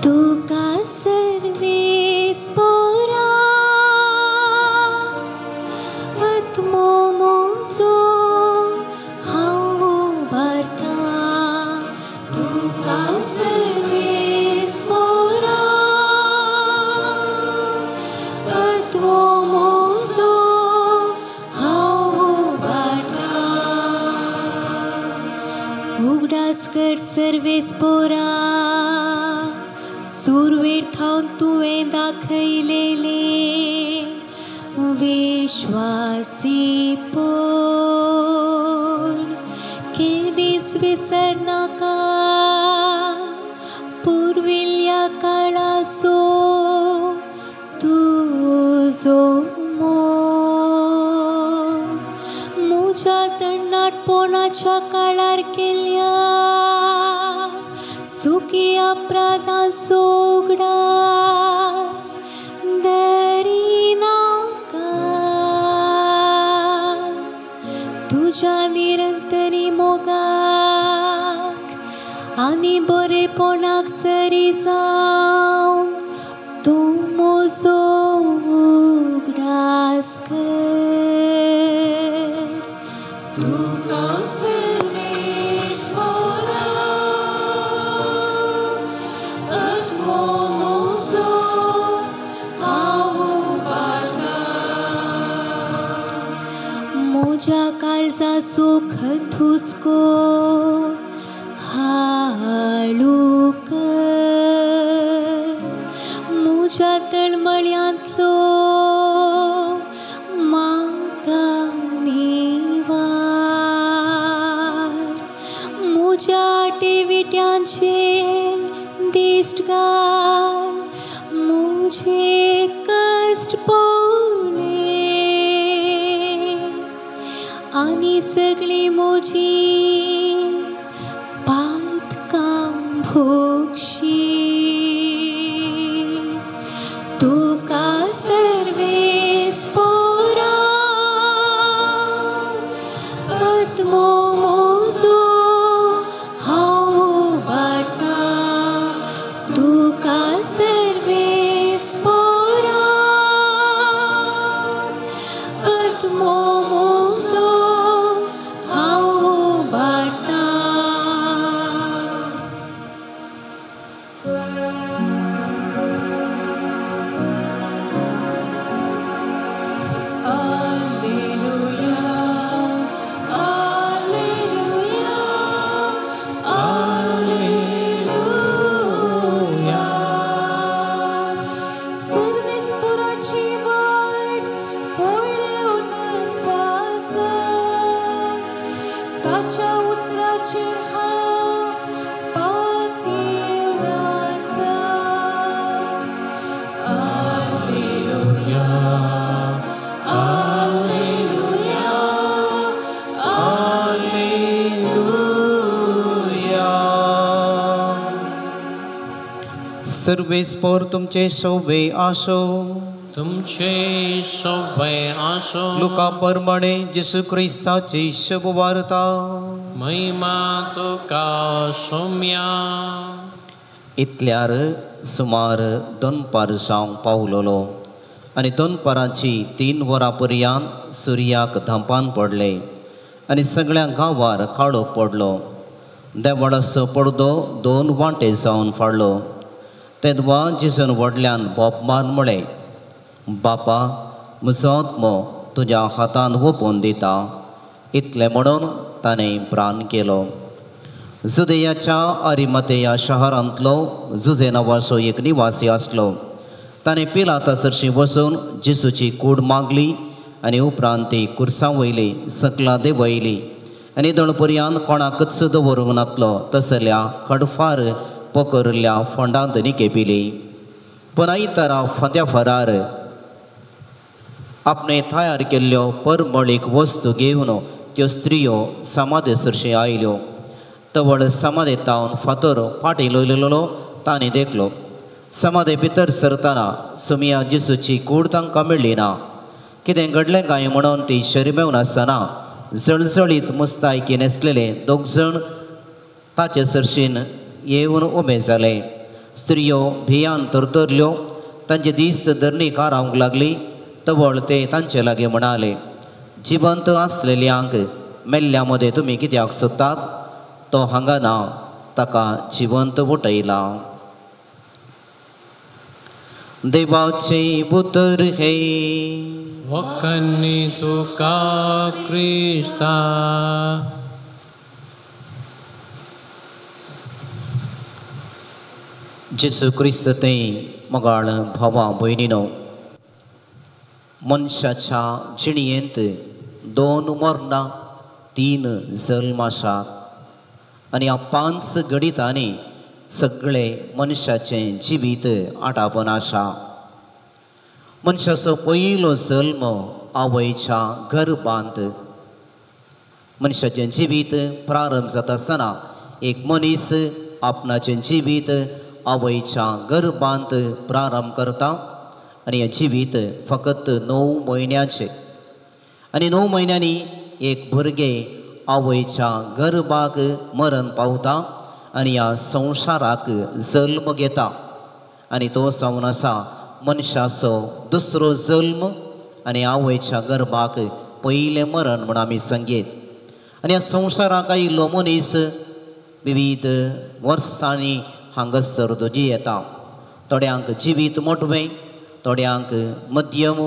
तुका सर्वेस्परा उगडास कर सर्वेस पोरा सुरवीर थांब तुवें दाखयलेले विश्वासी पण केदीस विसरनाका पूर्विल्ल्या काळाचो तुजो मोग मुझ्या तरणाटपणाच्या काळार केल्या सुखी अपराधांचो उगडास दरिनाका तुझ्या निरंतरी मोगाक आनी बरेपणाक जरी जावन तूं म्हजो उगडास कर तुका सर्वेस पोरा आत्मो म्हजो हांव म्हज्या काळजाचो खतुस्को हाळू कर म्हज्या तळमळ्यांतलो म्हाका निवार म्हज्या आटेविट्यांचे दिश्ट घाल म्हजे कश्ट पळय आनी सगळी म्हजी पातकां भोगशी तुका सर्वेस पोरा आत्मो म्हजो हांव उबारतां तुका सर्वेस पोरा आत्मो म्हजो हांव उबारतां ताच्या उतराचेर हांव पातयेर आसा alleluia alleluia alleluia सर्वेस्पोर तुमचे शोभे आशो तुमचे सोबे आसो लुका प्रमाणे जेसू क्रिस्ताची शुभ वार्ता महिमा तुका सोम्या इतल्यार सुमार 2 पार जावंक पावलोलो आनी 2 पारांची 3 वरां पर्यंत सुर्याक धांपान पडले आनी सगळ्या गांवार काळोख पडलो देवळाचो पडदो 2 वांटे जावन फाडलो तेदवा जेजून व्हडल्यान बोपमान म्हळें बापा म्हजो आत्मो तुज्या हातान ओपून दिता इतलें म्हणून ताणें प्राण केलो जुदेयाच्या अरिमतेया शारांतलो जुजे नांवाचो एक निवासी आसलो ताणें पिलातासरशी वचून जेसूची कूड मागली आनी उपरांत ती कुर्सां वयली सकला देंवयली आनी दळपर्यंत कोणाकच दवरूंक नासलो तसल्या खडफार पकरल्या फोंडांत केपिली पूण आयतारा फांत्या फरार आपणे तयार केल्ल्यो परमळीक वस्तू घेवन त्यो स्त्रियो समाधेसरशी आयल्यो तवळ समाधेतावन फातर फाटी लोयलेलो तांणी देखलो समाधे भितर सरतना सुमिया जेसूची कूड तांकां मेळ्ळी ना कितें घडलें काय म्हणून ती शरमेवन आसतना जळजळीत मुस्तायकी न्हेसलेले 2 जाण ताचे सरशीन येवन उबे जाले स्त्रियो भियान तरतरल्यो तांचे दिस्त धरणीकार रावंक लागली तवळ ते तांचे लागीं म्हणाले जिवंत आसलेल्यांक मेल्ल्या मदें तुमी कित्याक सोदतात तो हांगा ना ताका जिवंत उठयला देवाचे पुत्र हे वखनी तुका क्रिस्ता जेसू क्रिस्त ते मगाळ भावा भयणीनो, मनशाच्या जिणयेंत 2 मरणां 3 जल्म आसात आनी ह्या 5 घडितांनी सगळे मनशाचें जिवीत आटापन आसा. मनशाचो पयलो जल्म आवयच्या गर्भांत. मनशाचें जिवीत प्रारंभ जाता आसतना एक मनीस आपणाचें जिवीत आवयच्या गर्भांत प्रारंभ करता आनी हें जिवीत फकत 9 म्हयन्याचें. आनी 9 म्हयन्यांनी एक भुरगें आवयच्या गर्भाक मरण पावता आनी ह्या संवसाराक जल्म घेता. आनी तो जावन आसा मनशाचो दुसरो जल्म आनी आवयच्या गर्भाक पयलें मरण म्हूण आमी सांगीत. आनी ह्या संवसाराक आयिल्लो मनीस विविध वर्सांनी हांगासर दोजी येता. थोड्यांक जिवीत मोटवें, थोड्यांक मध्यम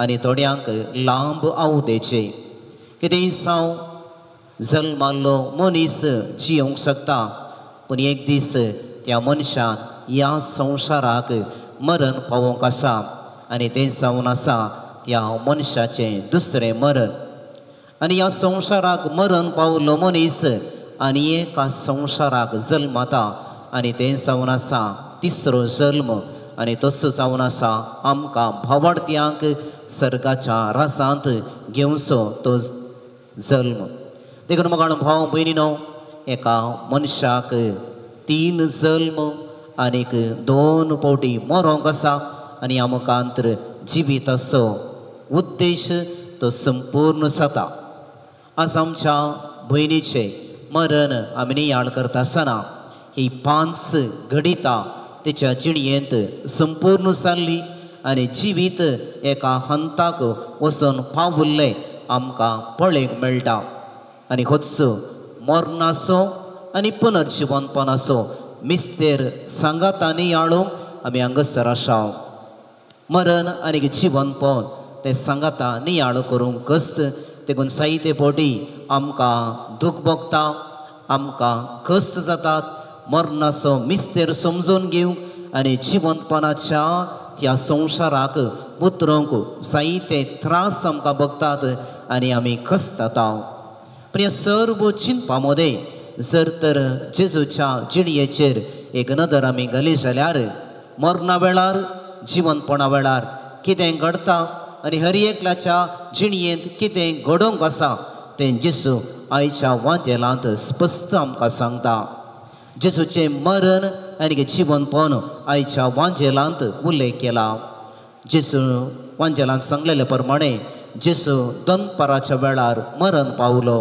आनी थोड्यांक लांब आवदेचें. कितेंय जावं जल्माल्लो मनीस जियोंक शकता, पूण एक दीस त्या मनशान ह्या संवसाराक मरण पावोंक आसा आनी तें जावन आसा त्या मनशाचें दुसरें मरण. आनी ह्या संवसाराक मरण पावल्लो मनीस आनी एका संवसाराक जल्माता आनी तें जावन आसा तिसरो जल्म. आनी तसो जावन आसा आमकां भावार्थ्यांक सर्गाच्या रासांत घेवचो तो जल्म. देखून म्हाका भाव भयणीनो, एका मनशाक 3 जल्म आनीक 2 फावटी मरोंक आसा आनी आमकांतर जिविताचो उद्देश तो संपूर्ण जाता. आज आमच्या भयणीचें मरण आमी नियाळ करता आसतना ही 5 घडितां तिच्या जिणयेंत संपूर्ण जाल्ली आनी जिवीत एका हंताक वचून पावल्लें आमकां पळोवंक मेळटा. आनी होच मरणाचो आनी पुनर्जिवनपणाचो मिस्तेर सांगाता नियाळूंक आमी हांगासर आसा. मरण आनी जिवनपण तें सांगाता नियाळ करूंक कस्त. देखून जायते फावटी आमकां दूख भोगता, आमकां कस्त जातात. मरणाचो मिस्तेर समजून घेवंक आनी जिवनपणाच्या त्या संवसाराक उतरूंक जायते त्रास आमकां भोगतात आनी आमी कस्ताता. पूण ह्या सर्व चिंतपा मदें जर तर जेजूच्या जिणयेचेर एक नदर आमी घाली जाल्यार मरणा वेळार जिवनपणा वेळार कितें घडटा आनी हर एकल्याच्या जिणयेंत कितें घडोवंक आसा तें जेजू आयच्या वांजेलांत स्पश्ट आमकां सांगता. जेजूचें मरण आनी जिवनपण आयच्या वांजेलांत उल्लेख केला. जेजू वांजेलांत सांगलेले प्रमाणे जेजू दनपाराच्या वेळार मरण पावलो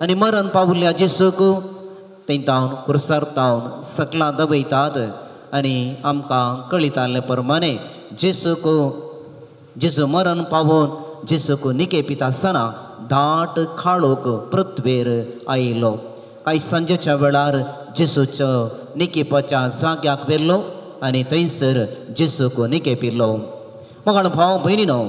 आनी मरण पावल्ल्या जेजूक थंयतावन क्रुसार सकलां दवयतात आनी आमकां कळिताले प्रमाणे जेजू मरण पावून जेजूक निकेपिता आसतना दाट काळोख पृथ्वीर आयिल्लो. कांय सांजेच्या वेळार जेजूच्या निकेपाच्या जाग्याक व्हेल्लो आनी थंयसर जेजूक निकेपिल्लो. म्हाका भाव भयणीनो,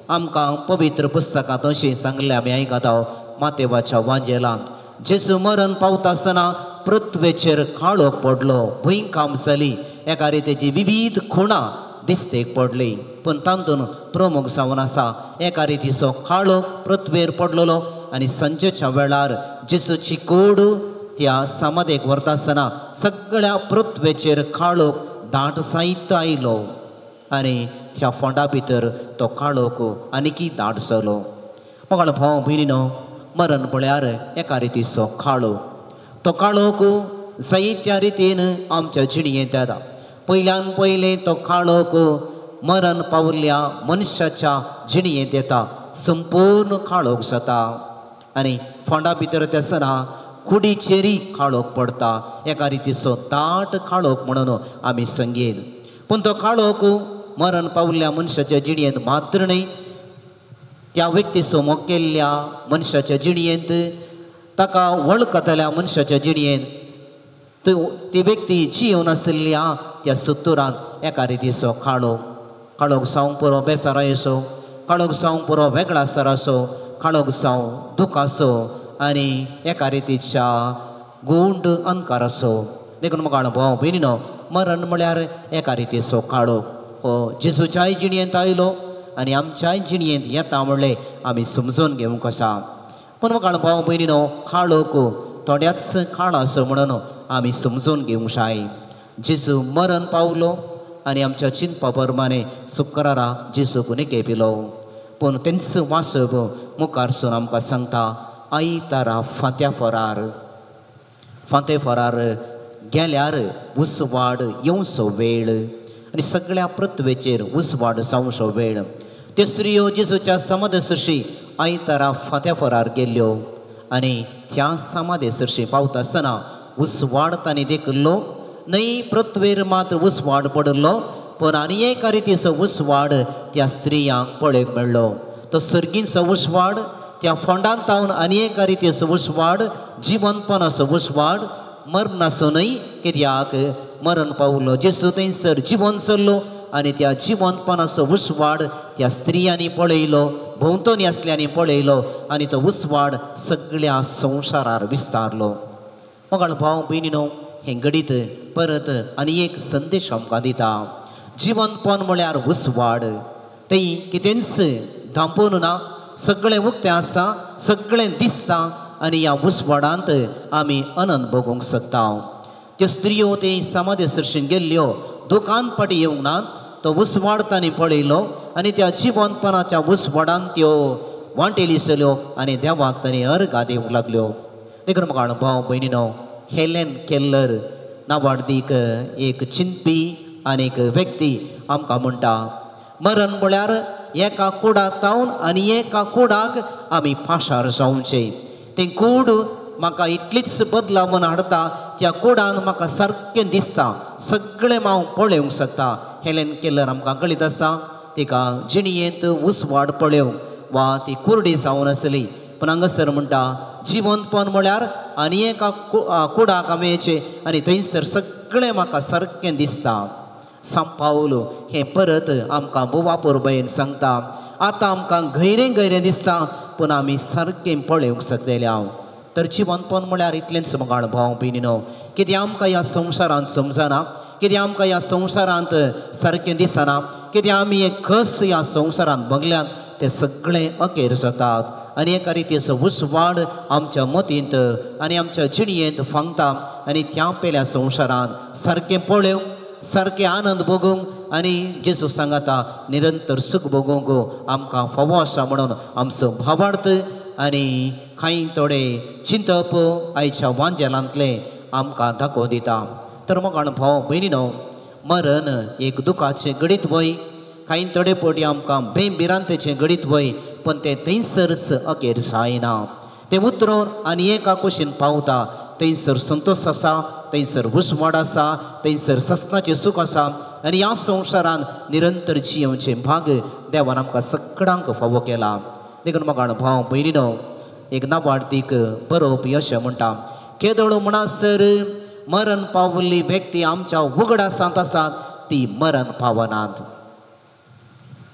आमकां पवित्र पुस्तकांत अशें सांगलें आमी आयकता मातेवाच्या वांजेलांत. जेजू मरण पावता आसतना पृथ्वेचेर काळोख पडलो, भुंयकांप जाली, एका रितीची विविध खुणां दिसतेक पडली. पूण तातूंत प्रमुख जावन आसा एका रितीचो काळोख पृथ्वेर पडलेलो आनी सांजेच्या वेळार जेजूची कूड त्या समाधेक व्हरता आसतना सगळ्या पृथ्वेचेर काळोख दाट जायत आयलो आनी त्या फोंडा भितर तो काळोख आनीकी दाट जालो. म्हाका भाव भयणीनो, मरण पळयार एका रितीचो काळोख. तो काळोख जायत्या रितीन आमच्या जिणयेंत येता. पयल्यान पयलें तो काळोख मरण पावल्ल्या मनशाच्या जिणयेंत येता, संपूर्ण काळोख जाता आनी फोंडा भितर आसतना कुडीचेरी काळोख पडटा, एका रितीचो दाट काळोख म्हणून आमी सांगीत. पूण तो काळोख मरण पावल्ल्या मनशाच्या जिणयेंत मात्र न्हय, त्या व्यक्तीचो मोकेल्ल्या मनशाच्या जिणयेंत, ताका वळखतल्या मनशाच्या जिणयेंत, ती व्यक्ती जियोन आशिल्ल्या त्या सुत्तुरांत एका रितीचो काळोख. काळोख जावंक पुरो बेसारायसो, काळोख जावंक पुरो वेगळा सरासो, काळोख जावं दुखाचो आनी एका रितीच्या गूंड अंधकाराचो. देखून म्हाका भाव भयणीनो, मरण म्हळ्यार एका रितीचो काळोख हो जेजूच्याय जिणयेंत आयलो आनी आमच्याय जिणयेंत येता म्हणलें आमी समजून घेवंक आसा. पूण म्हाका भाव भयणीनो काळोख थोड्याच काळ असो म्हणून आमी समजून घेवंक जाय. जेजू मरण पावलो आनी आमच्या चिंतपा प्रमाणे शुक्रारा जेजूक निके पिलो. पूण तेंचो वासब मुखारसून आमकां सांगता आयतारा फांत्या फरार गेल्यार उसवाड येवचो वेळ आनी सगळ्या पृथ्वेचेर उसवाड जावचो वेळ. त्यो स्त्रियो जेजूच्या समाधी सरशी आयतारा फांत्या फरार गेल्ल्यो आनी त्या समाधी सरशी पावता आसतना उसवाड तांणी देखलो न्हय पृथ्वेर मात्र उसवाड पडलो पण आनी एका रितीचो उसवाड त्या स्त्रियांक पळोवंक मेळ्ळो. तो सर्गींचो उसवाड त्या फोंडांत तावन आनी एका रितीचो उसवाड जिवंतपणाचो उसवाड मरनाचो न्हय कित्याक मरण पावलो जेजू थंयसर जिवंत सरलो आनी त्या जिवंतपणाचो उसवाड त्या स्त्रियांनी पळयलो भोंवतणी आसल्यांनी पळयलो आनी तो उसवाड सगळ्या संवसारार विस्तारलो. म्हाका भाव भयणीनो हे घडीत परत आनी एक संदेश आमकां दिता. जिवंतपण म्हळ्यार उसवाड थंय कितेंच धांपून ना सगळें उक्तें आसा सगळें दिसता आनी ह्या उसवाडांत आमी आनंद भोगूंक शकता. त्यो स्त्रियो ते समाधी सरशीन गेल्ल्यो दुकान पाटी येवंक नात. तो उसवाड तांणी पळयलो आनी त्या जिवंतपणाच्या उसवाडांत त्यो वांटेलिसल्यो आनी देवाक तांणी अर्घा दिवंक लागल्यो. देखून म्हाका भाव भयणीनो हेलेन केल्लर नांवाडीक एक चिंतपी आनी एक व्यक्ती आमकां म्हणटा मरण म्हळ्यार एका कुडाक तावन आनी एका कुडाक आमी पाशार जावचे. तें कूड म्हाका इतलीच बदलावन हाडटा त्या कुडान म्हाका सारकें दिसता सगळें हांव पळोवंक शकता. हेलेन केल्लर आमकां कळीत आसा तिका जिणयेंत उसवाड पळोवंक वा ती कुर्डी जावन आसली पण हांगासर म्हणटा जिवंतपण म्हळ्यार आनी एका कुडाक आमी येचे आनी थंयसर सगळें म्हाका सारकें दिसता. सांपावलो हें परत आमकां बुवा पुरबयेन सांगता आतां आमकां गैरें दिसता पूण आमी सारकें पळोवंक शकतले हांव. तर जिवंतपण म्हळ्यार इतलेंच म्हाका भाव भयणीनो कितें आमकां ह्या संवसारांत समजना कितें आमकां ह्या संवसारांत सारकें दिसना कितें आमी एक कस ह्या संवसारांत बगल्यात तें सगळें अखेर जातात आनी एका रितीचो उसवाड आमच्या मतींत आनी आमच्या जिणयेंत फांगता आनी त्या पेल्या संवसारांत सारकें पळोवंक सारकें आनंद भोगूंक आनी जेजू सांगता निरंतर सूख भोगूंक आमकां फावो आसा म्हणून आमचो भावार्थ आनी कांय थोडे चिंतप आयच्या वांजेलांतले आमकां दाखोवन दिता. तर म्हाका भाव भयणीनो मरण एक दुखाचें गडीत वय कांय थोडे फावटी आमकां बेबिरांतेचें गडीत वय पण तें थंयसरच अखेर जायना. तें उतरून आनी एका कुशीन पावता थंयसर संतोश आसा थंयसर उसवाड आसा थंयसर सस्नाचें सूख आसा आनी ह्या संवसारांत निरंतर जियोवचें भाग देवान आमकां सगळ्यांक फावो केला. देखून म्हाका भाव भयणीनो एक नांवाडीक बरोवपी अशें म्हणटा केदळ म्हणसर मरण पावल्ली व्यक्ती आमच्या उगडासांत आसात ती मरण पावनात.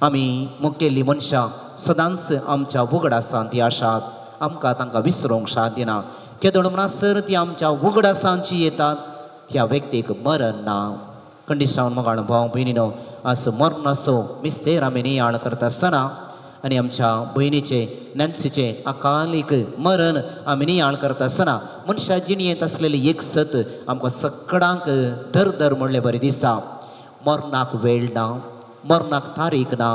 आमी मुखेल्ली मनशां सदांच आमच्या उगडासांत आसात आमकां तांकां विसरूंक साध्य ना. केदळ म्हणसर ती आमच्या उगडासांची येतात त्या व्यक्तीक मरण ना. खंडीत म्हाका भाव भयणीनो आज मरणाचो मिस्तेर आमी नियाळ करता आसतना आनी आमच्या भयणीचे नॅन्सीचे अकालीक मरण आमी नियाळ करता आसतना मनशा जिणयेंत आसलेली एक सत आमकां सगळ्यांक धर म्हणलें बरें दिसता. मरणाक वेळ ना मरणाक तारीख ना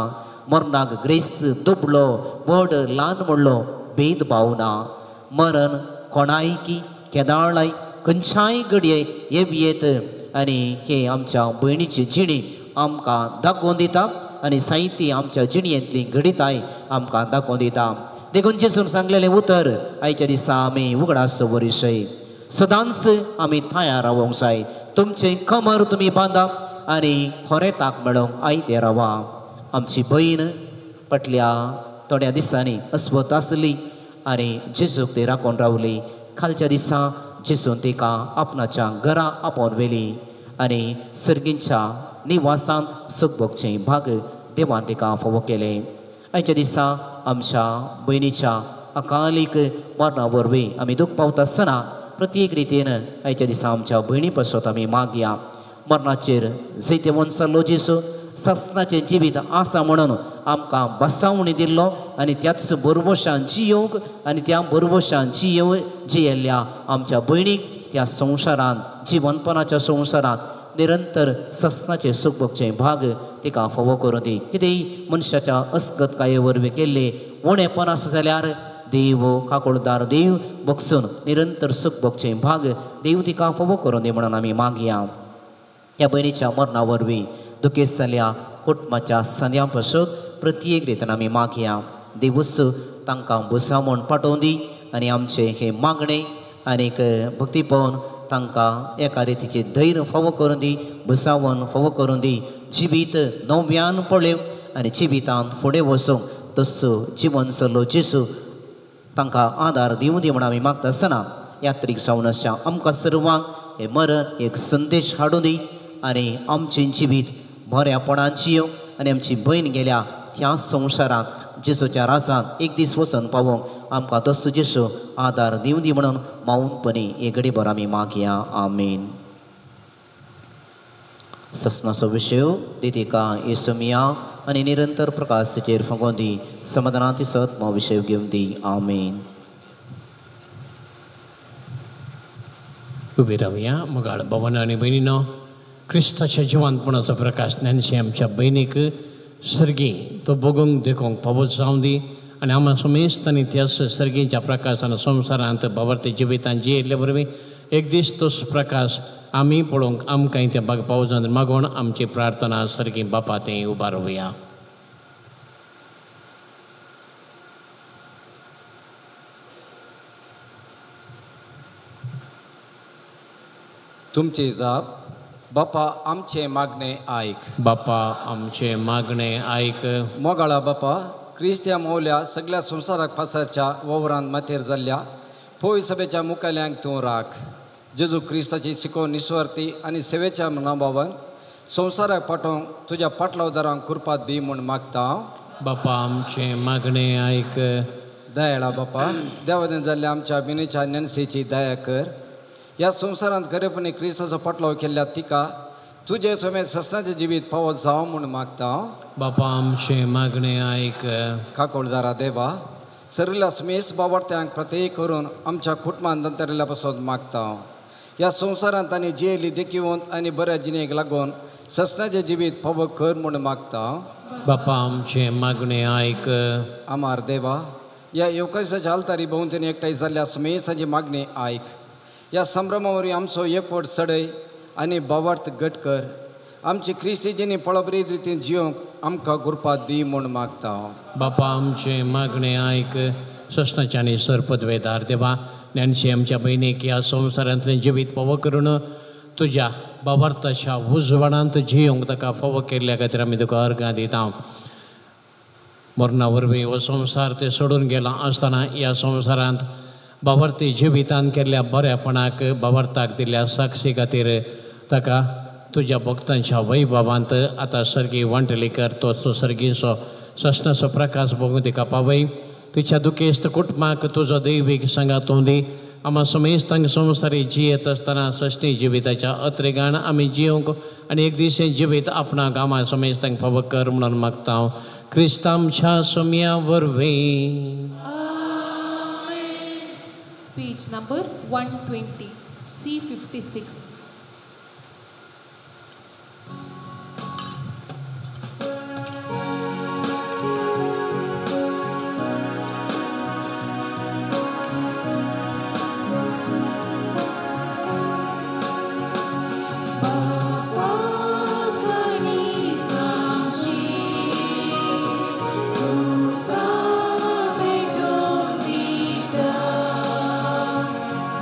मरणाक ग्रेस्त दुबळो व्हड ल्हान म्हणलो भेदभाव ना. मरण कोणायकी केदाळाय खंयच्याय घडये येवयेत आनी हे आमच्या भयणीची जिणी आमकां दाखोवन दिता आनी साहित्य आमच्या जिणयेंतली घडिताय आमकां दाखोवन दिता. देखून जेजून सांगलेलें उतर आयच्या दिसा आमी उगडास वरिशय सदांच आमी तयार रावूंक जाय. तुमचें कमर तुमी बांदा आनी खोरेताक मेळोंक आयते रावा. आमची भयण फाटल्या थोड्या दिसांनी अस्वत आसली आनी जेजूक ती राखून रावली. खालच्या दिसा जेजून तिका आपणाच्या घरा आपोवन व्हेली आनी सर्गींच्या निवासांत सूख भोगचें भाग देवान तिका फावो केलें. आयच्या दिसा आमच्या भयणीच्या अकालीक मरणा वरवीं आमी दूख पावता आसतना प्रत्येक रितीन आयच्या दिसा आमच्या भयणी पासत आमी मागया. मरणाचेर जैते वंचल्लो जेसू सस्नाचें जिवीत आसा म्हणून आमकां बसावणी दिल्लो आनी त्याच बरोबशान जियोंक आनी त्या बरोबशान जियेल्ल्या आमच्या भयणीक त्या संवसारांत जीवनपणाच्या संवसारांत निरंतर सस्नाचे सूख भोगचे भाग तिका फोवो करूं दी. कितेंय मनशाच्या अस्गतकाये वरवीं केल्ले उणेपण आसा जाल्यार देव काकोळदार देव भोगसून निरंतर सूख भोगचे भाग देव तिका फोवो करूं दी म्हणून आमी मागया. ह्या भयणीच्या मरणा वरवीं दुखेस्त जाल्ल्या कुटुंबाच्या सद्यां पासून प्रत्येक रितीन आमी मागया. देवूच तांकां बुसावण पाठोवन दी आनी आमचे हे मागणे आनीक भक्ती पावन तांकां एका रितीचे धैर्य फोवो करून दी, बुसावण फोवो करून दी. जिवीत नव्यान पळय आनी जिवितांत फुडें वचूंक तसो जिवन चल्लो जेसू तांकां आदार दिवं दी म्हणून आमी मागता आसतना यात्रीक जावन आसा आमकां सर्वांक हे मरण एक संदेश हाडूं दी आनी आमचें जिवीत बऱ्यापणान जियो आनी आमची भयण गेल्या त्या संवसारांत जेसूच्या रासांत एक दीस वचून पावोंक आमकां तसो जेसू आदार दिवं दी म्हणून माऊनपणी एक घडीभर आमी मागया. आमीन. सस्नाचो विशय दितिका येसुमिया आनी निरंतर प्रकाश तिचेर फुगोवन दी. समाधानांत सत विशय घेवन दी. आमीन. उबे रावया. मगाळ भवन आनी भयणीनो, क्रिस्ताच्या जिवंतपणाचो प्रकाश ज्ञानशी आमच्या भयणीक सर्गी तो बगूंक देखूंक फावो जावं दी आनी आमी समेस्त आनी त्याच सर्गीच्या प्रकाशान संवसारांत बाबरते जिवितांत जियेल्ले वरवीं एक दीस तोच प्रकाश आमी पळोवंक आमकांय ते भाग पावो जावन मागोवन आमची प्रार्थना सर्गी बापा तें उबारवया. तुमचे जाप. बापा आमचे मागणे आयक. बापा आमचे मागणे आयक. मोगाळा बापा, क्रिस्त्या मौल्या सगळ्या संवसाराक पासारच्या वावरांत माथेर जाल्ल्या पोय सभेच्या मुखाल्यांक तूं राख. जेजू क्रिस्ताची शिकोवन निस्वार्थी आनी सेवेच्या मनाभावान संवसाराक पाठोवंक तुज्या पाटलावदारांक कृपा दी म्हूण मागता. बापा आमचे मागणे आयक. दयाळा बापा, देवादेन जाल्ल्या आमच्या बिनेच्या नॅन्सीची दया कर. ह्या संवसारांत खरेपणी क्रिस्ताचो पाटलाव केल्ल्या तिका तुजे समेत सस्नाचें जिवीत फावो जावं म्हूण मागता. बापा आमचे मागणे आयक. काकोळदारा देवा, सरिल्ल्या समेस बावरत्यांक प्रत्येक करून आमच्या कुटुंबांत अंतरिल्ल्या पासून मागता. ह्या संवसारांत आनी जियेली देखीवंत आनी बऱ्या जिणेक लागून सस्नाचें जिवीत फावो कर म्हूण मागता. बापा आमचे मागणे आयक. आमार देवा, ह्या येवकारिसाच्या आल्तारी भोंवतणी एकठांय जाल्ल्या समेसाची मागणी आयक. ह्या संभ्रमा वरवीं आमचो एकवट सडय आनी बावार्थ घट कर. आमची क्रिस्तीजीनी पळबरी रितीन जियोंक आमकां कृपा दी म्हूण मागता. बापा आमचे मागणे आयक. सस्नाच्या आनी सरपदवेदार देवा, ज्ञानशी आमच्या भयणीक ह्या संवसारांतलें जिवीत फावो करून तुज्या बावार्थाच्या उजवाडांत जियोंक ताका फावो केल्ल्या खातीर आमी तुका अर्गां दिता. मरणा वरवीं हो संवसार ते सोडून गेला आसतना ह्या संवसारांत बावर्ती जिवितांत केल्ल्या बऱ्यापणाक बावर्ताक दिल्ल्या साक्षी खातीर ताका तुज्या भक्तांच्या वैभवांत आतां सर्गी वांटली कर. तो सर्गीचो सस्नाचो प्रकाश बघून तिका पावय. तिच्या दुखेस्त कुटुंबाक तुजो दैवीक संगातूं दी. आम्हा समेस्तांक संवसारी जियेत आसतना सश्टी जिविताच्या अत्रेगाण आमी जियोंक आनी एक दिसें जिवीत आपणाक आम्हा समेस्तांक फावो कर म्हणून मागता. क्रिस्तांच्या सोम्या वरवीं. Page number 120, C56.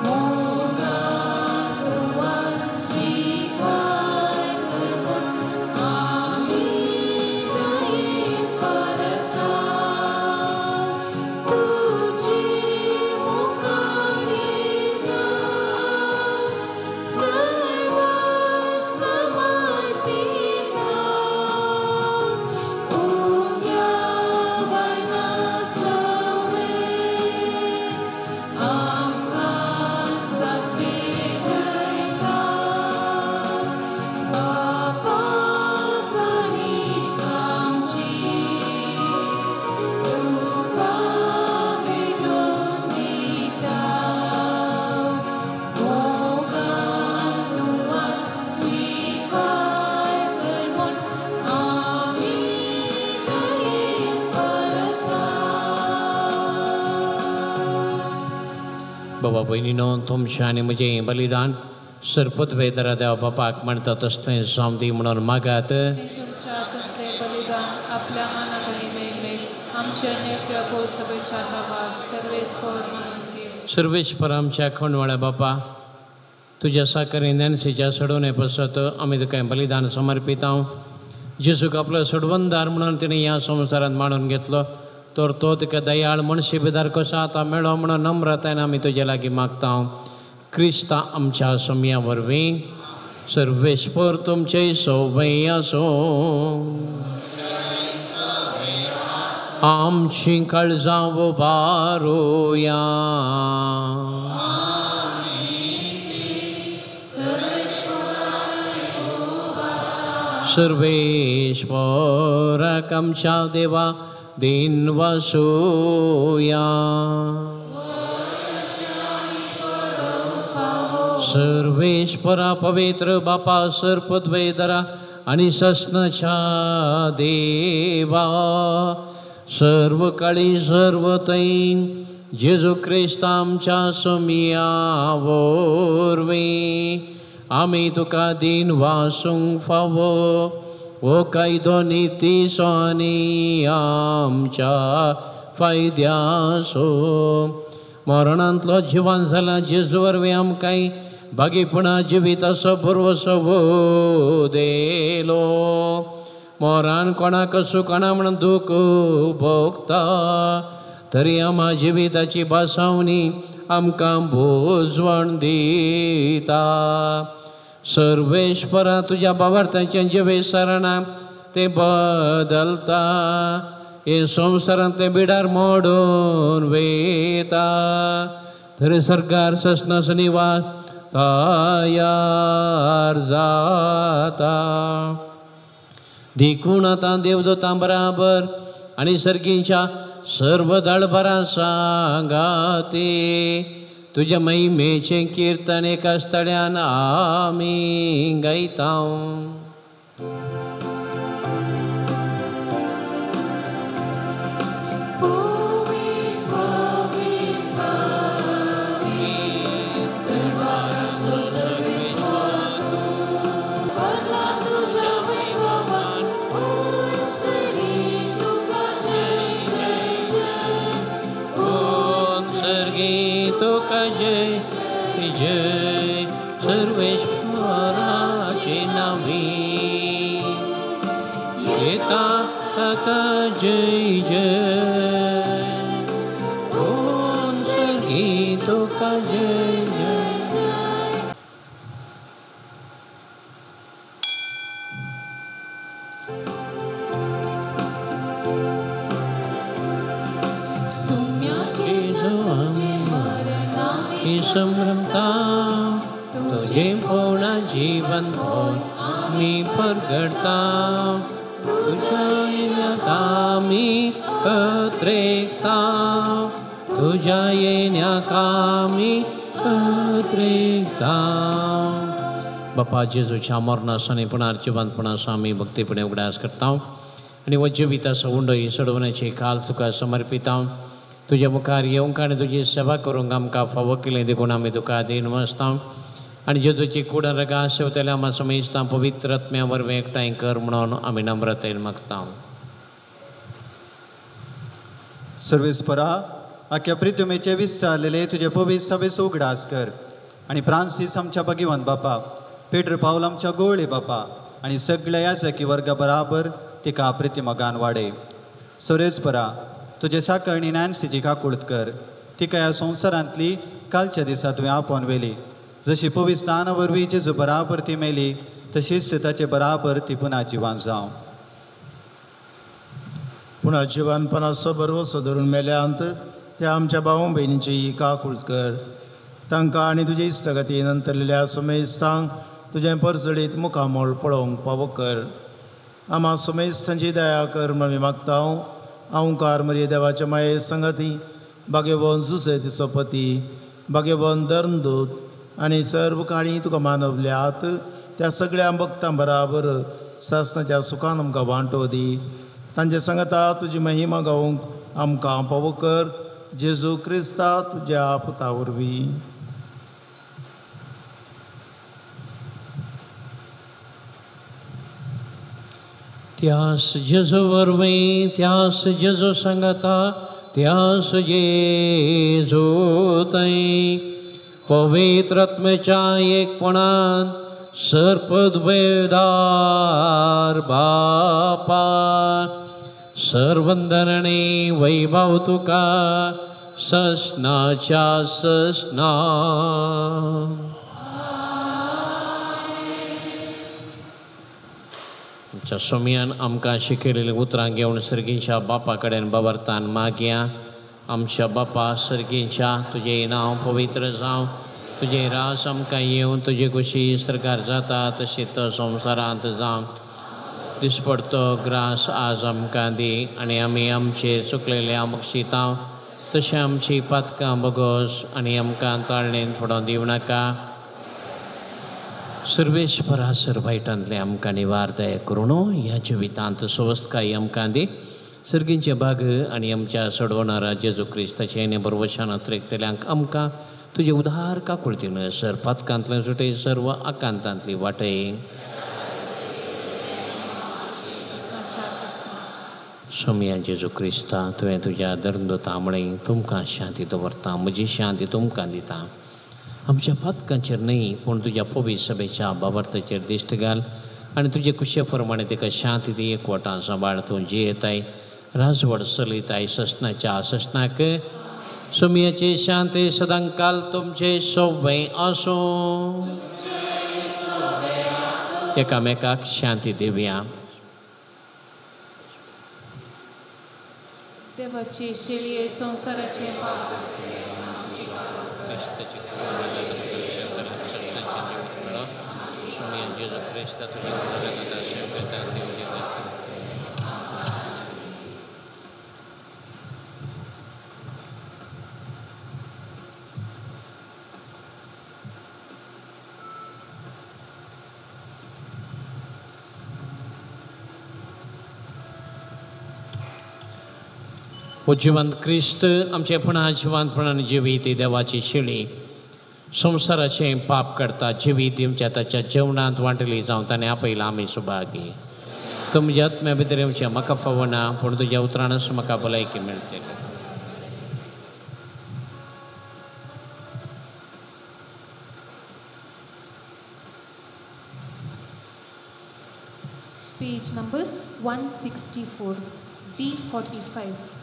Moga tu भावा भयणीनो, तुमचें आनी म्हजें बलिदान सरपतवेदरा देवा बापाक म्हणटा तसलें जावं दी म्हणून मागात. तुमच्या हातूंतलें बलिदान आपल्या मानाक आनी मेळमेल आमच्या नेक्या पौसभेच्या लावार सर्वेस्पर म्हणून घे. सर्वेश्वर आमच्या खणवाळ्या बापा, तुज्या साकरी नॅन्सीच्या सडोवणे पसत आमी तुका बलिदान समर्पिता. जेजूक आपलो सडवंदार म्हणून तिणें ह्या संवसारांत मांडून घेतलो, तर तो तुका दयाळ मनशी बिदार कसो आतां मेळ्ळो म्हणून नम्रतायेन आमी तुजे लागीं मागता. क्रिस्ता आमच्या सम्या वरवीं सर्वेश्वर तुमचे सवय आसो. आमची काळजां उबारुया. सर्वेश्वराक आमच्या देवा दिन वासुया. सर्वेश्वरा पवित्र बापा सरपद्वेदरा आणि सस्नाच्या देवा, सर्व काळी सर्व तैन जेजू क्रिस्त आमच्या सम्या वरवीं आमी तुका दिन वासूंक फावो. ओ कायदो नितीसो आनी आमच्या फायद्याचो. मरणांतलो जिवान जाला जेजू वरवीं आमकां बागीपणा जिविताचो भरवसो देलो. मोरान कोणाक सुकना म्हणून दूख भोगता, तरी आम्हा जिविताची बासावणी आमकां भोजवण दिता. सर्वेश्वरा तुज्या भावार्थांचें जिवेसरणां ते बदलता. हे संवसारांतले बिडार मोडून वेता, तरी सरकार सस्नाचो निवास तयार जाता. देखून आतां देवदूतां बराबर आनी सर्गींच्या सर्व दळबरां सांगाती तुज्या महिमेचें किर्तन एका स्थळ्यान आमी गायता. तुका जय जय सर्वेश्वराचे नावी येता ताका जय जय. ओम सर्गी तुका जय जय. संभ्रमता तुझे पूर्ण जीवन भोर मी परगडता. तुझ्या मी कत्रेता, तुझ्या येण्याका मी कत्रेता. बापा जेजूच्या मरणासाने पुणार जिवंतपणासा आमी भक्तीपणे उगडास करता आणि व जिविताचो उंडो ही सोडवण्याची काल तुका समर्पिता. तुझ्या मुखार येवंक आनी तुजी सेवा करूंक आमकां फावो केलें देखून आमी तुका दिन वचता. आनी जेजूची कुडा रगा शेवतल्या आमी समजता पवित्र आत्म्या वरवीं एकठांय कर म्हणून आमी नम्रतेन मागता. सर्वेस्परा, आख्या प्रितुमेचे विस्तारलेले तुजे पवित्र सभेचो उगडास कर आनी फ्रांसीस आमच्या भगिवन बापा, पेटर पावल आमच्या गोवळे बापा आनी सगळ्या याजकी वर्गा बराबर तिका प्रितिमगान वाडय. सर्वेस्परा, तुजे साकरणी नॅन्सीची काकुळत कर. तिका ह्या संवसारांतली कालच्या दिसा तुवें आपोवन वेली. जशी पवित्र स्थाना वरवीं जेजू बराबर ती मेली, तशीच ताचे बराबर ती पुना जिवान जावं. पुना जिवानपणाचो बरवसो धरून मेल्यांत त्या आमच्या भाव भयणीची ही काकुळत कर. तांकां आनी तुजे इश्टगती नंतरलेल्या सुमेस्तांक तुजें परचडीत मुखामोळ पळोवंक फावो कर. आम्हा सुमेस्तांची दया कर म्हणून मागता. ओंकार मरिये देवाच्या माये संगती, भाग्यवन जुसे तिचो पती, भाग्यवन धर्मदूत आनी सर्व काळी तुका मानवल्यात त्या सगळ्या भक्तां बराबर सासणाच्या सुखान आमकां वांटो दी. तांचे संगता तुजी महिमा गावूंक आमकां फावो कर. जेजू क्रिस्ता तुज्या पुता वरवीं. त्यास जेजो वरवीं त्यास जेजो सांगता त्यास जेजो थंय पवित्र आत्म्याच्या एकपणान सर्पद वेदार बापा सर्वंदरणे वैभव तुका ससनाच्या ससना आमच्या सोम्यान आमकां शिकयलेलीं उतरां घेवन सर्गीच्या बापा कडेन बाबरतान मागया. आमच्या बापा सर्गीच्या तुजें नांव पवित्र जावं, तुजें रास आमकां येवन तुजे कुशी सरकार जाता तशी तो संवसारांत जावं. दिसपडतो ग्रास आज आमकां दी आनी आमी आमचे चुकलेल्या बक्षितांव तशें आमची पातकां बगोस आनी आमकां ताळणेन फुडोवन दिवं नाका. सर्वेश्वरा सर्वायटांतले आमकां निवार दया करून ह्या जिवितांत स्वस्थकाय आमकां दी. सर्गींचे बाग आनी आमच्या सोडवणारा जेजू क्रिस्ताचे नेबर वशान अत्रेकतल्यांक आमकां तुजे उदार काकुळतीन सर पातकांतले सुटय सर्व आकांतांतली वाटय. सोम्या जेजू क्रिस्ता तुवें तुज्या धर्मदूता म्हणय तुमकां शांती दवरता, म्हजी शांती तुमकां दिता. आमच्या पातकांचेर न्हय पूण तुज्या पवित्र सभेच्या बाबर्ताचेर दिश्ट घाल आनी तुजे कुशे प्रमाणे ताका शांती दी. एकवटां सांबाळ तूं जियेताय राजवड चलयताय ससनाच्या ससनाक. सोम्याचे शांती सदां काल तुमचे सोबे आसूं. एकामेकाक शांती दिवया. देवाची शेळये संसाराचे पाप हो जिवंत क्रिस्त आमचे पुन्हा जिवंतपणान जिवी ती देवाची शिळी संवसाराचे पाप करता जिवी ती आमच्या ताच्या जेवणांत वांटली जावं ताणें आपयलां आमी सुभागी. तुमच्या आत्म्या भितर आमचें म्हाका फावना पूण तुज्या उतरानच म्हाका भलायकी मेळटली. Page number 164 D45.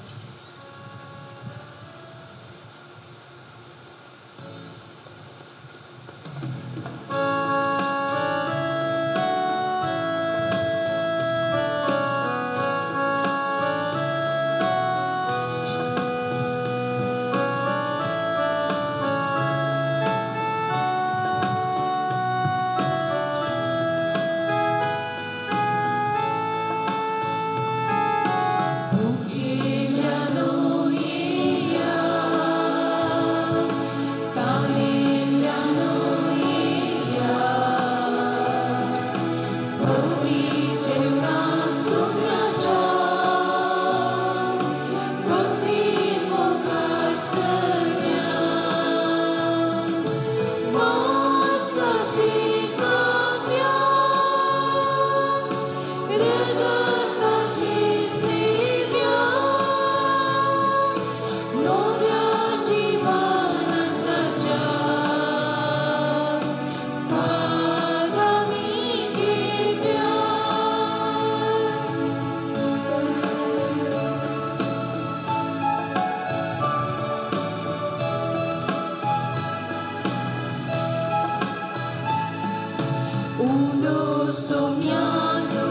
Uno somiano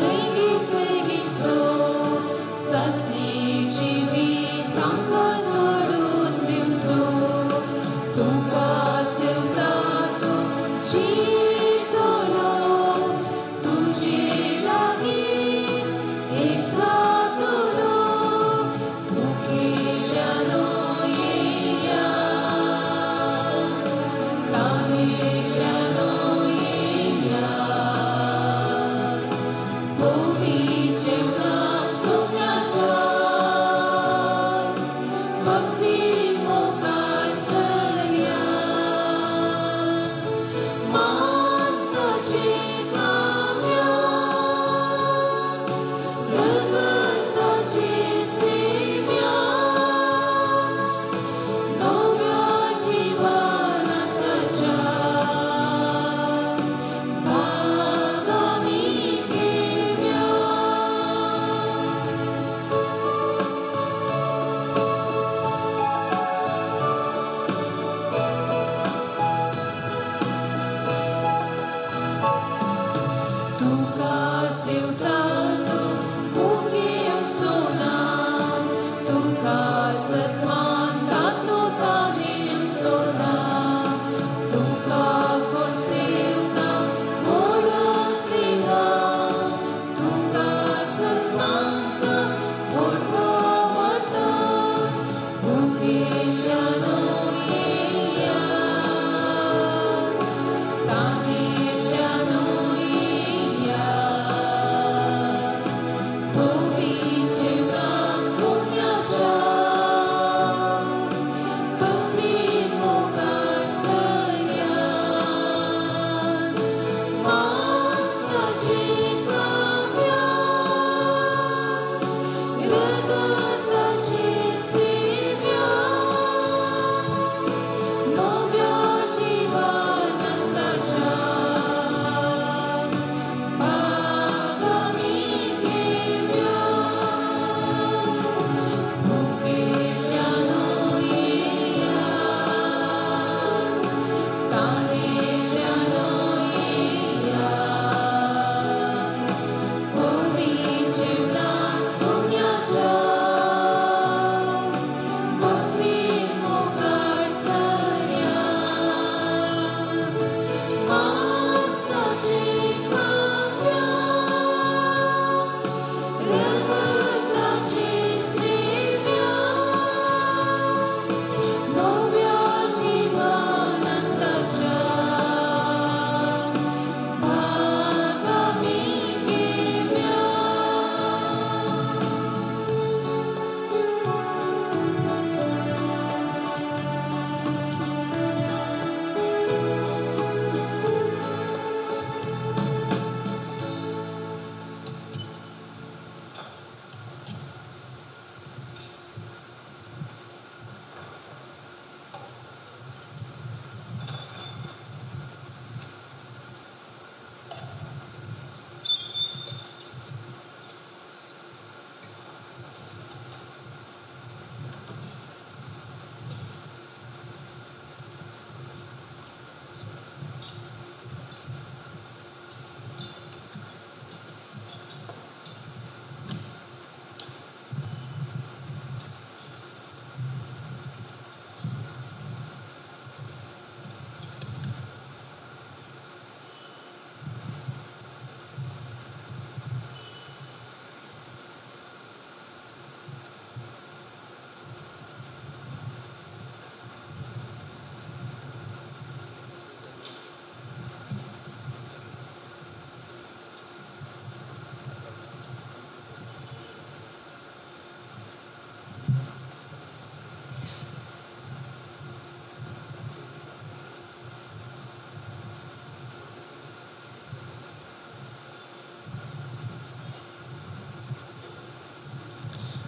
neghi segiso sasni jivitanga sodun dimso tuka seutato chitolo tujhe lagi exatolo ukiliano yeya taniliano yeya Povi Jevna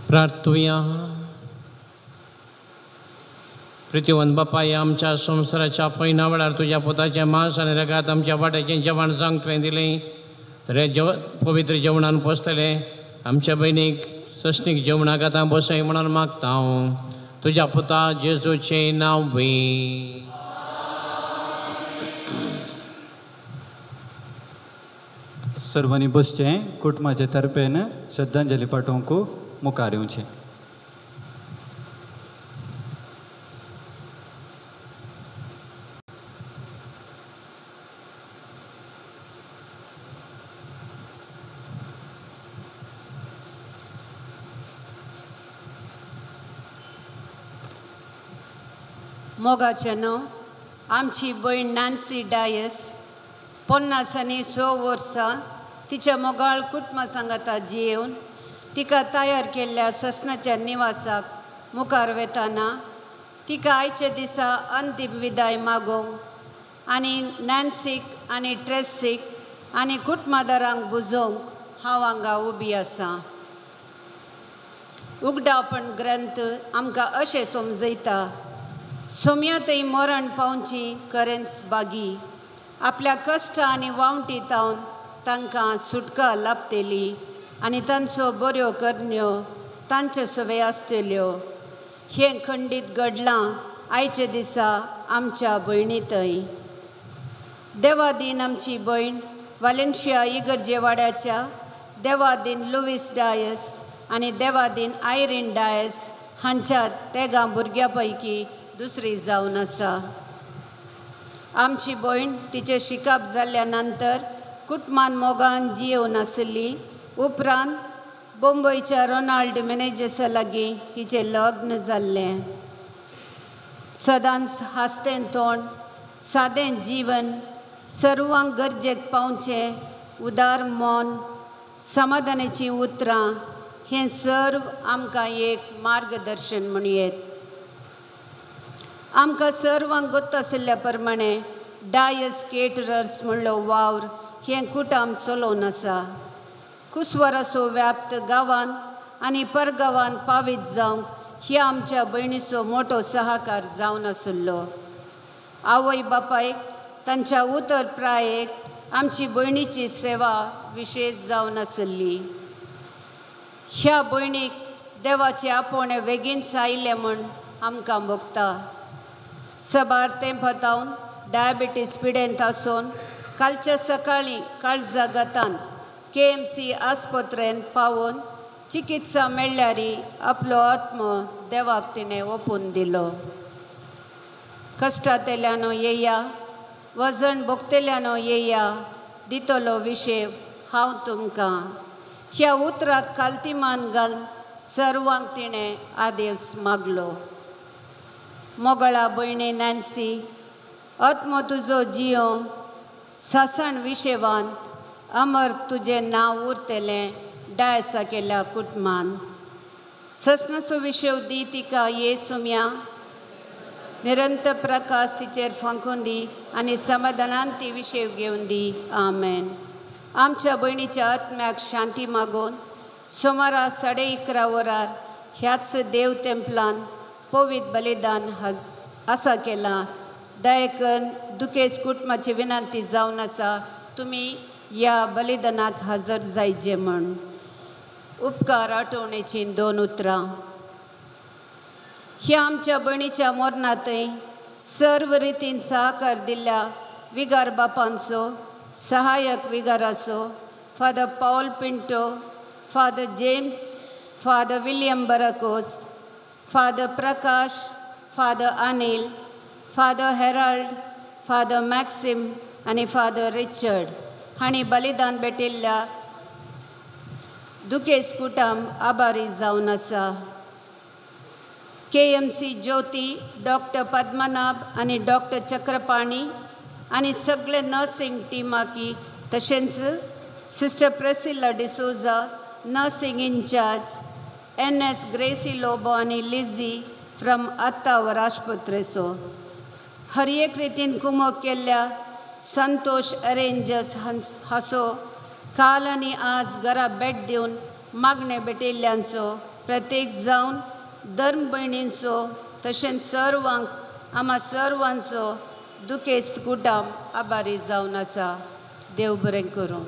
प्रार्थुया. प्रितीवंत बापा, ह्या आमच्या संवसाराच्या पैना वेळार तुज्या पुताचें मांस आनी रगात आमच्या वाट्याचें जेवण जावंक तुवें दिलें, तर हे पवित्र जेवणान पोसतले आमच्या बहिणीक सस्तीक जेवणाक आतां बसय म्हणून मागता हांव तुज्या पुता जेजूचें नांव बी. सर्वांनी बसचें. कुटुंबाचे तर्फेन श्रद्धांजली पाठोवंक मुखार येवचें. मोगाचें न्हू, आमची भयण नॅन्सी डायस 50 वर्सां तिच्या मोगाळ कुटुंबा सांगाता जियेवन तिका तयार केल्ल्या ससनाच्या निवासाक मुखार वेताना तिका आयचे दिसा अंतीम विदाय मागोवंक आनी नॅन्सीक आनी ट्रेसीक आनी कुटुंबादारांक बुजोवंक हांव हांगा उबी आसां. उगडावपण ग्रंथ आमकां अशें समजयता, सोम्यातय मरण पावची खरेंच बागी. आपल्या कश्ट आनी वावटींतावन तांकां सुटका लाभतेली आनी तांचो बऱ्यो करण्यो तांचे सवे आसतल्यो. हें खंडीत घडलां आयचे दिसा आमच्या भयणीतय. देवादीन आमची भयण वालेन्शिया इगर्जे वाड्याच्या देवादीन लुईस डायस आनी देवादीन आयरीन डायस हांच्या तेगा भुरग्यां पैकी दुसरी जावन आसा. आमची भयण तिचे शिकाप जाल्ल्या नंतर कुटुंबान मोगान जियेवन आसली. उपरांत बॉम्बयच्या रोनाल्ड मॅनेजर्सा लागीं हिचें लग्न जाल्लें. सदांच हांसतें तोंड, सादें जीवन, सर्वांक गरजेक पावचें उदार मन, समाधानाचीं उतरां हें सर्व आमकां एक मार्गदर्शन म्हणयेत. आमकां सर्वांक गोत आशिल्ल्या प्रमाणें डायस केटरर्स म्हणलो वावर हें कुटाम चलोवन आसा. कुस्वाराचो व्याप्त गांवांत आनी परगांवांत पावीत जावंक ह्या आमच्या भयणीचो मोठो सहकार जावन आसुल्लो. आवय बापायक तांच्या उतर प्रायेक आमची भयणीची सेवा विशेश जावन आसली. ह्या भयणीक देवाचें आपोवणें बेगीनच आयिल्लें म्हूण आमकां भोगता. सबार तेंपातावन डायबिटीस पिडेंत आसून कालच्या सकाळीं काळजागातान KMC आस्पत्रेंत पावून चिकित्सा मेळ्ळ्यारी आपलो आत्मो देवाक तिणें ओपून दिलो. कश्टांतल्यानो येया, वजन भोगतल्यानो येया दितलो विशय हांव तुमकां. ह्या उतराक काल्तिमान घालून सर्वांक तिणें आदेस मागलो. मोगळा भयणी नॅन्सी, आत्मो तुजो जियो सासण विशेवांत अमर तुजें नांव उरतलें डायसा केल्या कुटुंबान. ससनाचो विशय दी तिका येसुम्या, निरंतर प्रकाश तिचेर फांकून दी आनी समाधानान ती विशय घेवन दी. आमेन. आमच्या भयणीच्या आत्म्याक शांती मागून सुमारा 11:30 वरार ह्याच देव तेंपलान पवित्र बलिदान आसा केलां. दयेकन दुखेस कुटुंबाची विनंती जावन आसा तुमी ह्या बलिदानाक हजर जायचे म्हण. उपकार आठवणेची 2 उतरां. ह्या आमच्या भयणीच्या मरणांतय सर्व रितीन सहकार दिल्ल्या विगार बापांचो, सहायक विगाराचो, father Paul Pinto, father James, father William बराकोस, father Prakash, father Anil, father Harold, father Maxim आनी फादर रिचर्ड हांणी बलिदान भेटिल्ल्या दुखेस कुटुंब आभारी जावन आसा. KMC ज्योती, डॉक्टर पद्मनाभ आनी डॉक्टर चक्रपाणी आनी सगळे नर्सिंग टिमाकी तशेंच sister Priscilla D'Souza nursing incharge, NS Gracy Lobo आनी लिझी फ्रॉम आत्तावर आस्पत्रेचो. हर एक रितीन कुमक केल्ल्या संतोष अरेंजर्स हांचो काल आनी आज घरा भेट दिवन मागणे भेटिल्ल्यांचो प्रत्येक जावन धर्म भयणींचो तशेंच सर्वांक आम्हा सर्वांचो दुखेस्त कुटाम आभारी जावन आसा. देव बरें करूं.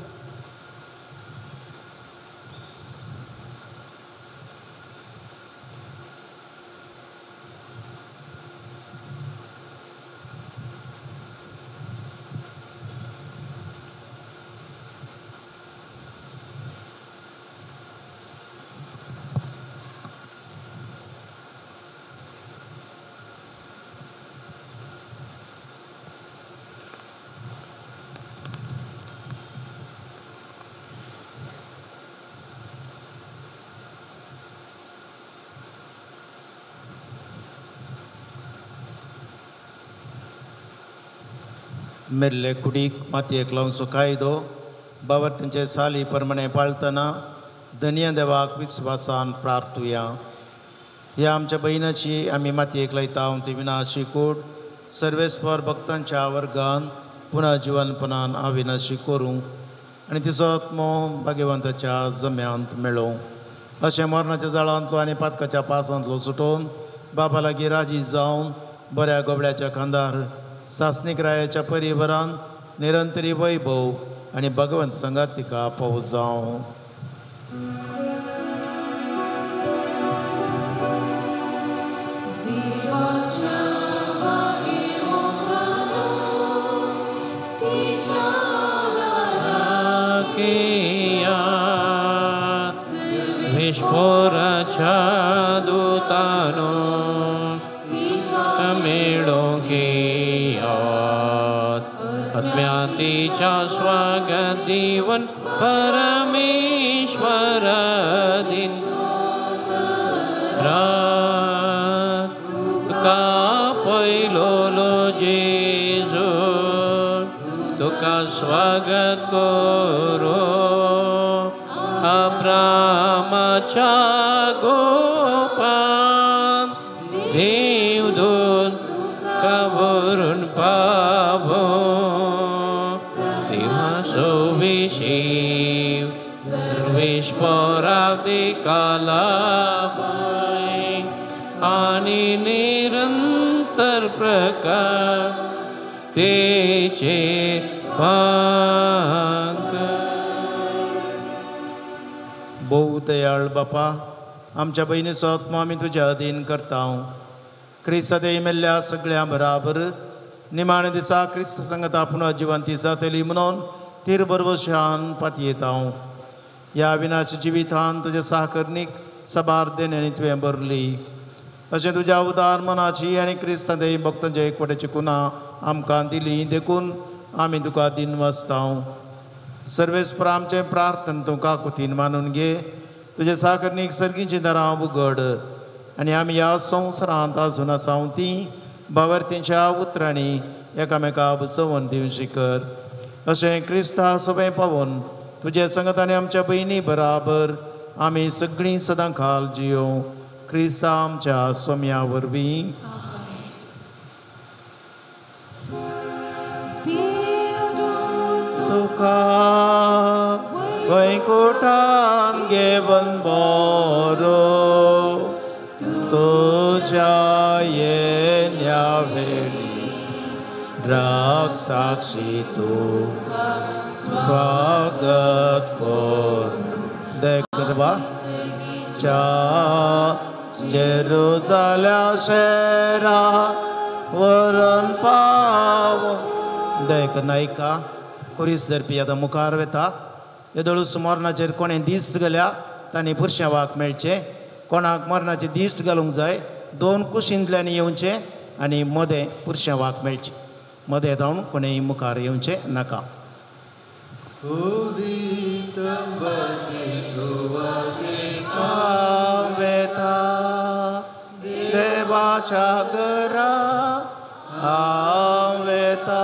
मेल्ले कुडीक मातयेक लावचो कायदो बाबतींचे साली प्रमाणे पाळतना धन्य देवाक विस्वासान प्रार्थुया. ह्या आमच्या बहिणाची आमी मातयेक लायता ती विनाशी कूड सर्वेस्पर भक्तांच्या वर्गान पुन्हा जिवनपणान अविनाशी करूं आनी तिचो आत्मो भाग्यवंताच्या जम्यांत मेळोवं. अशें मरणाच्या जाळांतलो आनी पातकाच्या पासांतलो सुटोवन बाबा लागीं राजी जावन बऱ्या गोबड्याच्या खांदार सासणीक रायाच्या परिवारान निरंतरी वैभव आनी भगवंत संगात तिका पावस जावं. विस्फोराच्या दूतानो मेळो आत्म्यातीच्या स्वागत जीवन परमेश्वर दिन तुका पयलोलो जेजू तुका स्वागत करो अब्रामाच्या गोपान देवदूत कबरून पावो देवाचो विशीव सर्वेश्वरावती कालाबाय आणि निरंतर प्रकार तेचे पांक. भोव दयाळ बापा आमच्या बहिणीचो आत्मो आमी तुज्या अधीन करता. क्रिस्तादे मेल्ल्या सगळ्या बराबर निमाणे दिसा क्रिस्त संगत आपूण जिवंती जातली म्हणून तीर बरवशान पातयेता. ह्या विनाश जिवितान तुज्या साकर्णीक सबार देण्यानी तुवें भरली. अशें तुज्या उदार मनाची आनी क्रिस्तादे भक्तांच्या एकवटाची कुना आमकां दिली देखून आमी तुका दिन वाचता. सर्वेस्पर आमचें प्रार्थना तूं काकुतीन मानून घे. तुजे साकर्णीक सर्गीचीं दारां उगड आनी आमी ह्या संवसारांत आजून आसा ती बावर्तींच्या उतरांनी एकामेका बसोवन दिवची कर. अशें क्रिस्ता सोबें पावोन तुजे संगतांनी आमच्या बहिणी बराबर आमी सगळीं सदां खाल जियो क्रिस्ता आमच्या सोम्या वरवीं. तुका वैकुंठान घेवन बरो तुज्या येण्या वेळी राग साक्षी तूं स्वागत कर. देखबा च्या जेरुजाल्या शेरा वरण पाव देख नायका कुरीस धरपी आतां मुखार वेता. येदळूस मरणाचेर कोणें दिश्ट घाल्या तांणी पुरश्यावाक मेळचें. कोणाक मरणाचे दिश्ट घालूंक जाय दोन कुशींतल्यान येवचें आनी मदें पुरश्यावाक मेळचें. मदें जावन कोणेंय मुखार येवचें नाका. वेता देवाच्या घरा वेता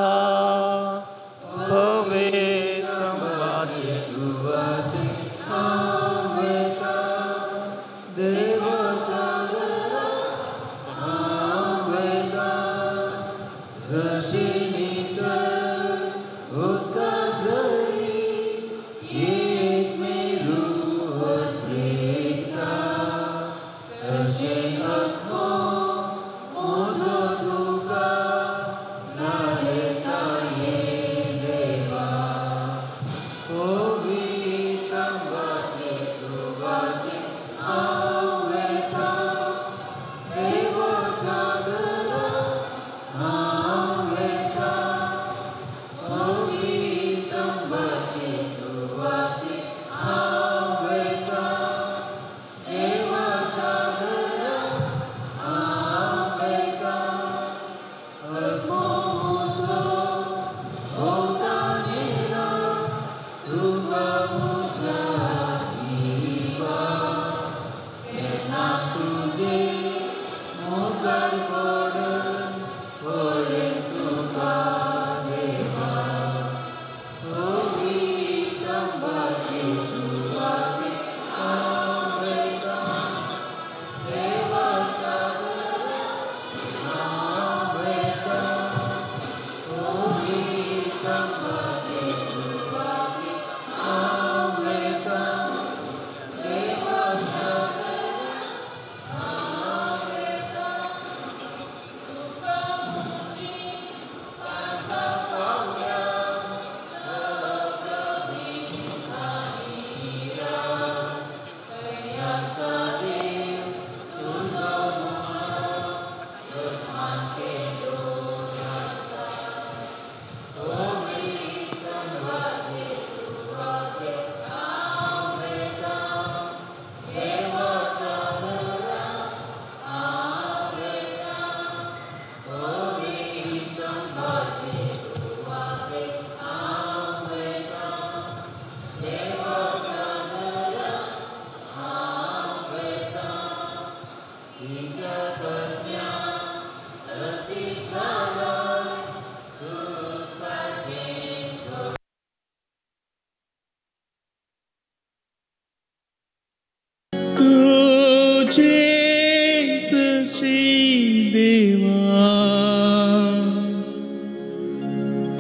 देवा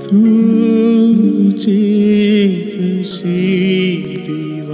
तुझे जशी देवा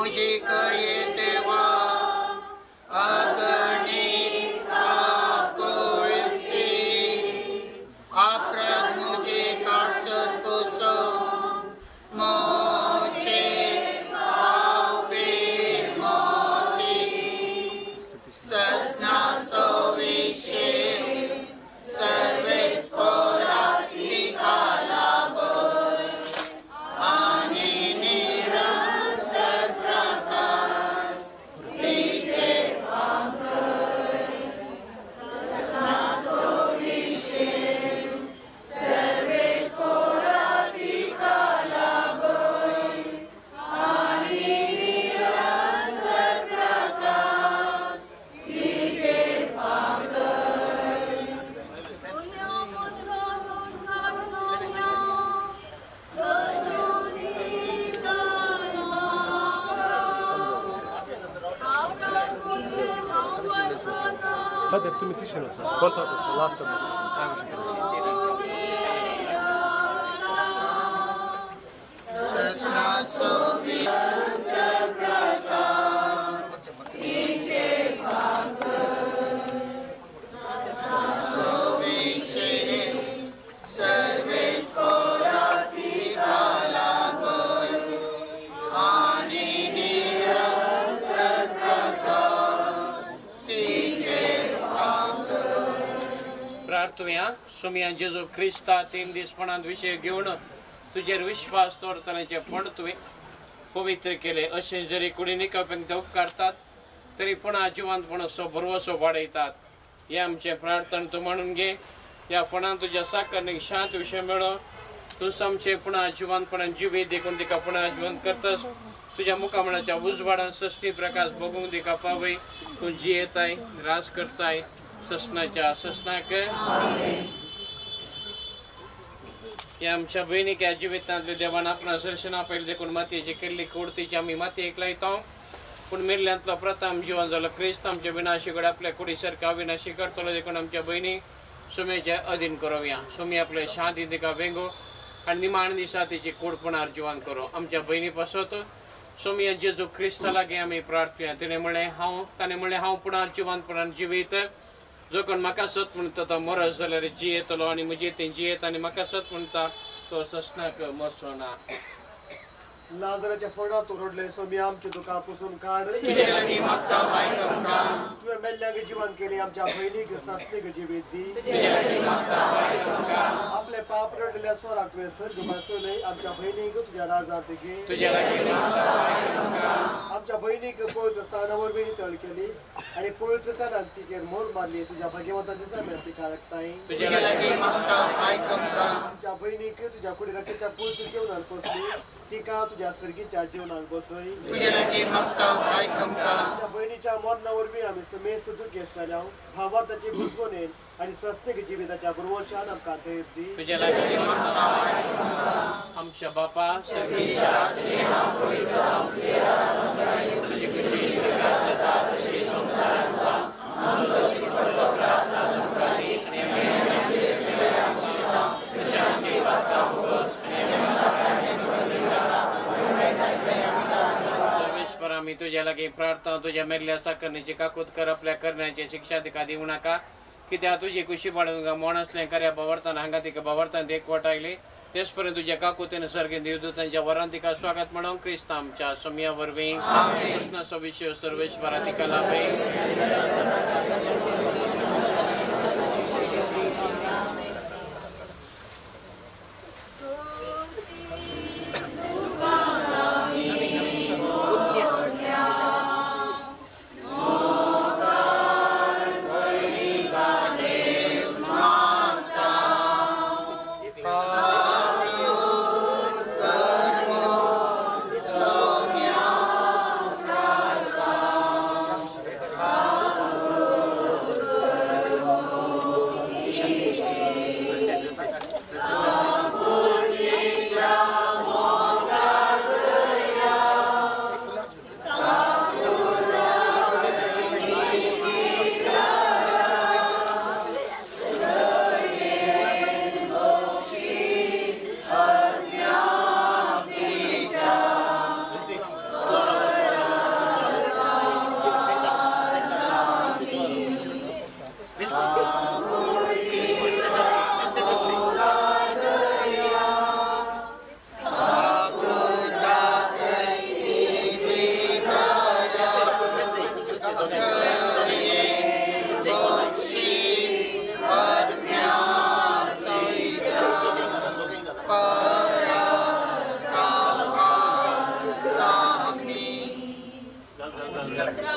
मुझे करिए तेवा अगणित आकुलती अपराध मुझे काटसत पुसो मुझे पावे मोती ससना सोविशे सर्वेस पोराती कालाबोस आणि निरंतर प्रकाश तिचे वांगर ससना सोविशे सर्वेस पोराती कालाबोस आणि निरंतर प्रकाश तिचे वांगर Hadi hepsini bitişin olsun. Kontak olsun. Last of प्रार्थूया सुमिया जेजू ख्रिस्ता 3 दिसपणांत विषय घेऊन तुझेर विश्वास तोरतनाचे पण तुवें पवित्र केले अशें जरी कुणी निकपेंत उपकारतात तरी पुन्हा जिवंतपणाचो भरवसो वाडयतात हे आमचे प्रार्थना तूं म्हणून घे ह्या फणान तुज्या साकरणीक शांत विषय मेळो तूं समचे पुन्हा जिवंतपणान जिवीत देखून तिका पुन्हा जिवंत करतस तुझ्या मुखामणाच्या उजवाडान सस्ती प्रकाश बघूंक तिका पावय तूं जियेताय राज करताय ससनाच्या ससनाक या आमच्या बहिणीक ह्या जिवितांतल्या देवान आपणा दर्शना पयली देखून मातयेची केल्ली कुडतीची आमी मातयेक लायता पूण मेल्ल्यांतलो प्रथम जिवन जालो क्रिस्त आमच्या विनाशी कडेन आपल्या कुडी सारका अविनाशी करतलो देखून आमच्या बहिणी सुमेचे अधीन करूया सुमी आपले शांती तिका वेंगो आनी निमाण दिसा तिची कूडपणार जिवन करूं आमच्या बहिणी पासत सुमी जेजू क्रिस्ता लागीं आमी प्रार्थया ताणें म्हणलें हांव पुणार जिवंतपणान जिवीत जो कोण म्हाका सत म्हणटा तो मरस जाल्यार जियेतलो आनी म्हजे ते जियेत आनी म्हाका सत म्हणटा तो ससनाक मरचो ना लाजराच्या फणां तूं रडले सोमी आमचे दुकां पुसून काड तुझे लागीं मागता वायकमका तुवें मेल्ल्यांक जिवन केली आमच्या बहिणीक ससनीक जिवीत दी तुझे लागीं मागता वायकमका आपले पाप रडलेल्या स्वराक तुवें सर्ग बसवलय आमच्या बहिणीक तुझ्या राजांत घे तुझे लागीं मागता वायकमका आमच्या बहिणीक पवित्र स्थानावर वेळी तळ केली आणि पवित्रतान तिचेर मोर मारली तुझ्या भाग्यवंताचे जमेर तिका रक्ताय तुझे लागीं मागता वायकमका आमच्या बहिणीक तुझ्या कुडी रक्ताच्या पवित्र जेवणात पोसली तिका तुझ्या सर्गीच्या जीवनात बसय तुझे लागीं मागता वायकमका आमच्या बहिणीच्या मरणावर बी आमी समेस्त दुखेस जाल्या भावार्थाची बुजवणेन आणि सस्तेक जिविताच्या गुरवशान आमकां धैर्य दी तुझे लागीं मागता वायकमका आमच्या बापा सर्गीच्या तुझे नांव पवित्र जावं तुझें राज्य येवं तुजी कुशी स्वर्गांत जाता तशी संसारांत जावं आमचो दिसपट्टो त्रास आज आमकां दी आनी आमी आमचे सेवेक आमकां शिकता तशें आमची बातकां भोगोस सर्वेश्वर आमी तुझ्या लागीं प्रार्थना तुझ्या मेल्ल्या साकरणीची काकूत कर आपल्या करण्याची शिक्षा तिका दिवं नाका कित्याक तुजी कुशी पाडून मोण असलें कार्या भावार्थान हांगा तिका भावार्थान एकवटायली तेच पर्यंत तुझ्या काकूतीन सर्गीन देवदूतांच्या वरान तिका स्वागत म्हणून क्रिस्त आमच्या सुमया वरवीं कृष्णाचो विशय सर्वेश्वरा तिका लाभय Thank you.